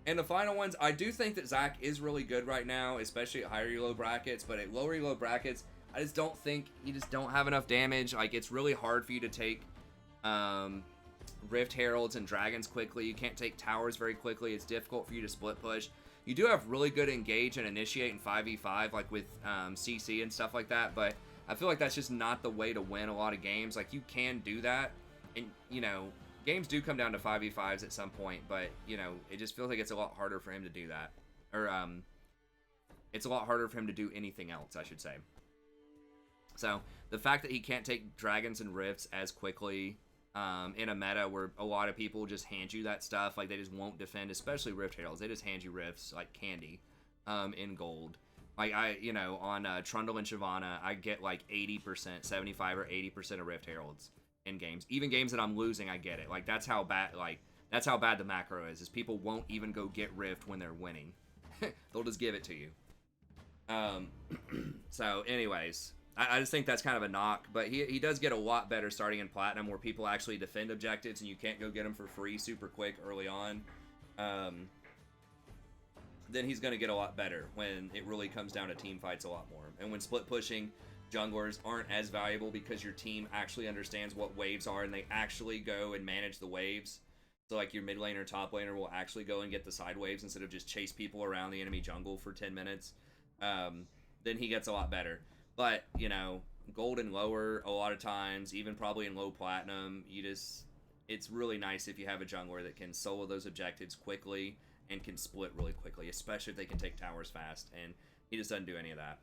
And the final ones, I do think that Zac is really good right now, especially at higher elo brackets, but at lower elo brackets, I just don't think, you just don't have enough damage. Like, it's really hard for you to take Rift Heralds and Dragons quickly. You can't take towers very quickly. It's difficult for you to split push. You do have really good engage and initiate in 5v5, like with CC and stuff like that, but I feel like that's just not the way to win a lot of games. Like, you can do that, and, you know, games do come down to 5v5s at some point, but, you know, it just feels like it's a lot harder for him to do that. Or, it's a lot harder for him to do anything else, I should say. So, the fact that he can't take Dragons and Rifts as quickly in a meta where a lot of people just hand you that stuff, like, they just won't defend, especially Rift Heralds. They just hand you Rifts like candy in gold. Like, you know, on Trundle and Shyvana, I get like 80%, 75 or 80% of Rift Heralds in games. Even games that I'm losing, I get it. Like, that's how bad, that's how bad the macro is people won't even go get Rift when they're winning. They'll just give it to you. So anyways, I just think that's kind of a knock, but he does get a lot better starting in Platinum, where people actually defend objectives and you can't go get them for free super quick early on. Then he's going to get a lot better when it really comes down to team fights a lot more. And when split pushing, junglers aren't as valuable because your team actually understands what waves are and they actually go and manage the waves. So like your mid laner, top laner will actually go and get the side waves instead of just chase people around the enemy jungle for 10 minutes. Then he gets a lot better. But, you know, gold and lower a lot of times, even probably in low platinum, it's really nice if you have a jungler that can solo those objectives quickly and can split really quickly, especially if they can take towers fast, and he just doesn't do any of that.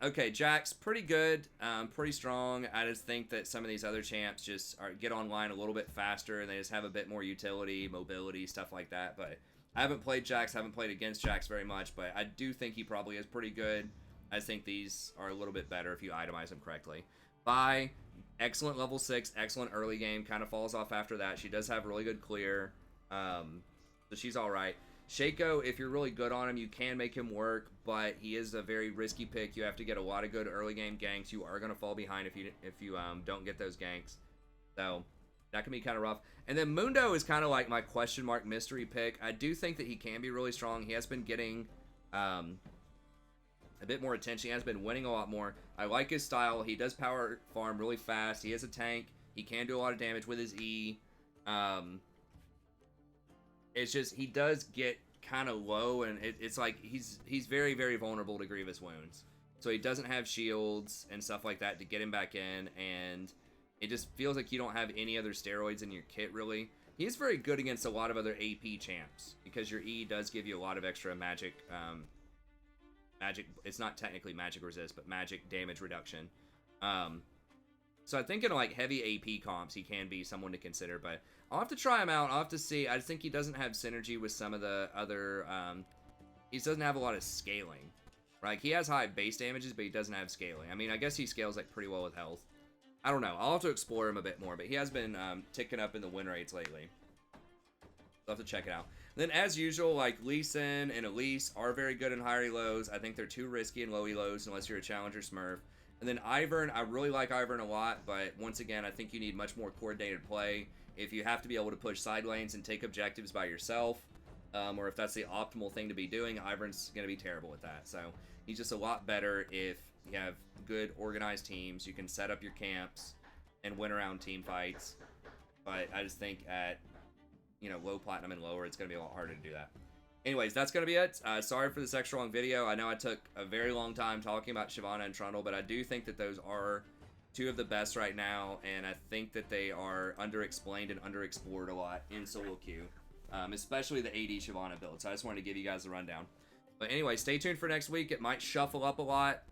Okay, Jack's pretty good, pretty strong. I just think that some of these other champs just get online a little bit faster, and they just have a bit more utility, mobility, stuff like that. But I haven't played Jax, haven't played against Jax very much, but I do think he probably is pretty good. I just think these are a little bit better if you itemize them correctly. Vi, excellent level 6, excellent early game, kind of falls off after that. She does have really good clear, so she's alright. Shaco, if you're really good on him, you can make him work, but he is a very risky pick. You have to get a lot of good early game ganks. You are going to fall behind if you don't get those ganks. So that can be kind of rough. And then Mundo is kind of like my question mark mystery pick. I do think that he can be really strong. He has been getting a bit more attention. He has been winning a lot more. I like his style. He does power farm really fast. He is a tank. He can do a lot of damage with his E. It's just he does get kind of low, and it's like he's very, very vulnerable to grievous wounds. So he doesn't have shields and stuff like that to get him back in, and it just feels like you don't have any other steroids in your kit, really. He's very good against a lot of other AP champs, because your E does give you a lot of extra magic, it's not technically magic resist, but magic damage reduction. So I think in like heavy AP comps, he can be someone to consider, but I'll have to try him out. I'll have to see. I just think he doesn't have synergy with some of the other, he doesn't have a lot of scaling. Like, he has high base damages, but he doesn't have scaling. I mean, I guess he scales like pretty well with health. I don't know. I'll have to explore him a bit more, but he has been ticking up in the win rates lately. I'll have to check it out. Then, as usual, like, Lee Sin and Elise are very good in high lows. I think they're too risky in low lows unless you're a challenger smurf. And then Ivern, I really like Ivern a lot, but once again, I think you need much more coordinated play. If you have to be able to push side lanes and take objectives by yourself, or if that's the optimal thing to be doing, Ivern's going to be terrible at that. So he's just a lot better if you have good organized teams. You can set up your camps and win around team fights. But I just think at, you know, low platinum and lower, it's going to be a lot harder to do that. Anyways, that's going to be it. Sorry for this extra long video. I know I took a very long time talking about Shyvana and Trundle, but I do think that those are two of the best right now, and I think that they are underexplained and underexplored a lot in solo queue, especially the AD Shyvana build. So I just wanted to give you guys a rundown. But anyway, stay tuned for next week. It might shuffle up a lot,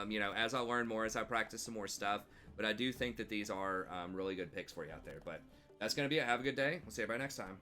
you know, as I learn more, as I practice some more stuff. But I do think that these are really good picks for you out there. But that's going to be it. Have a good day. We'll see everybody next time.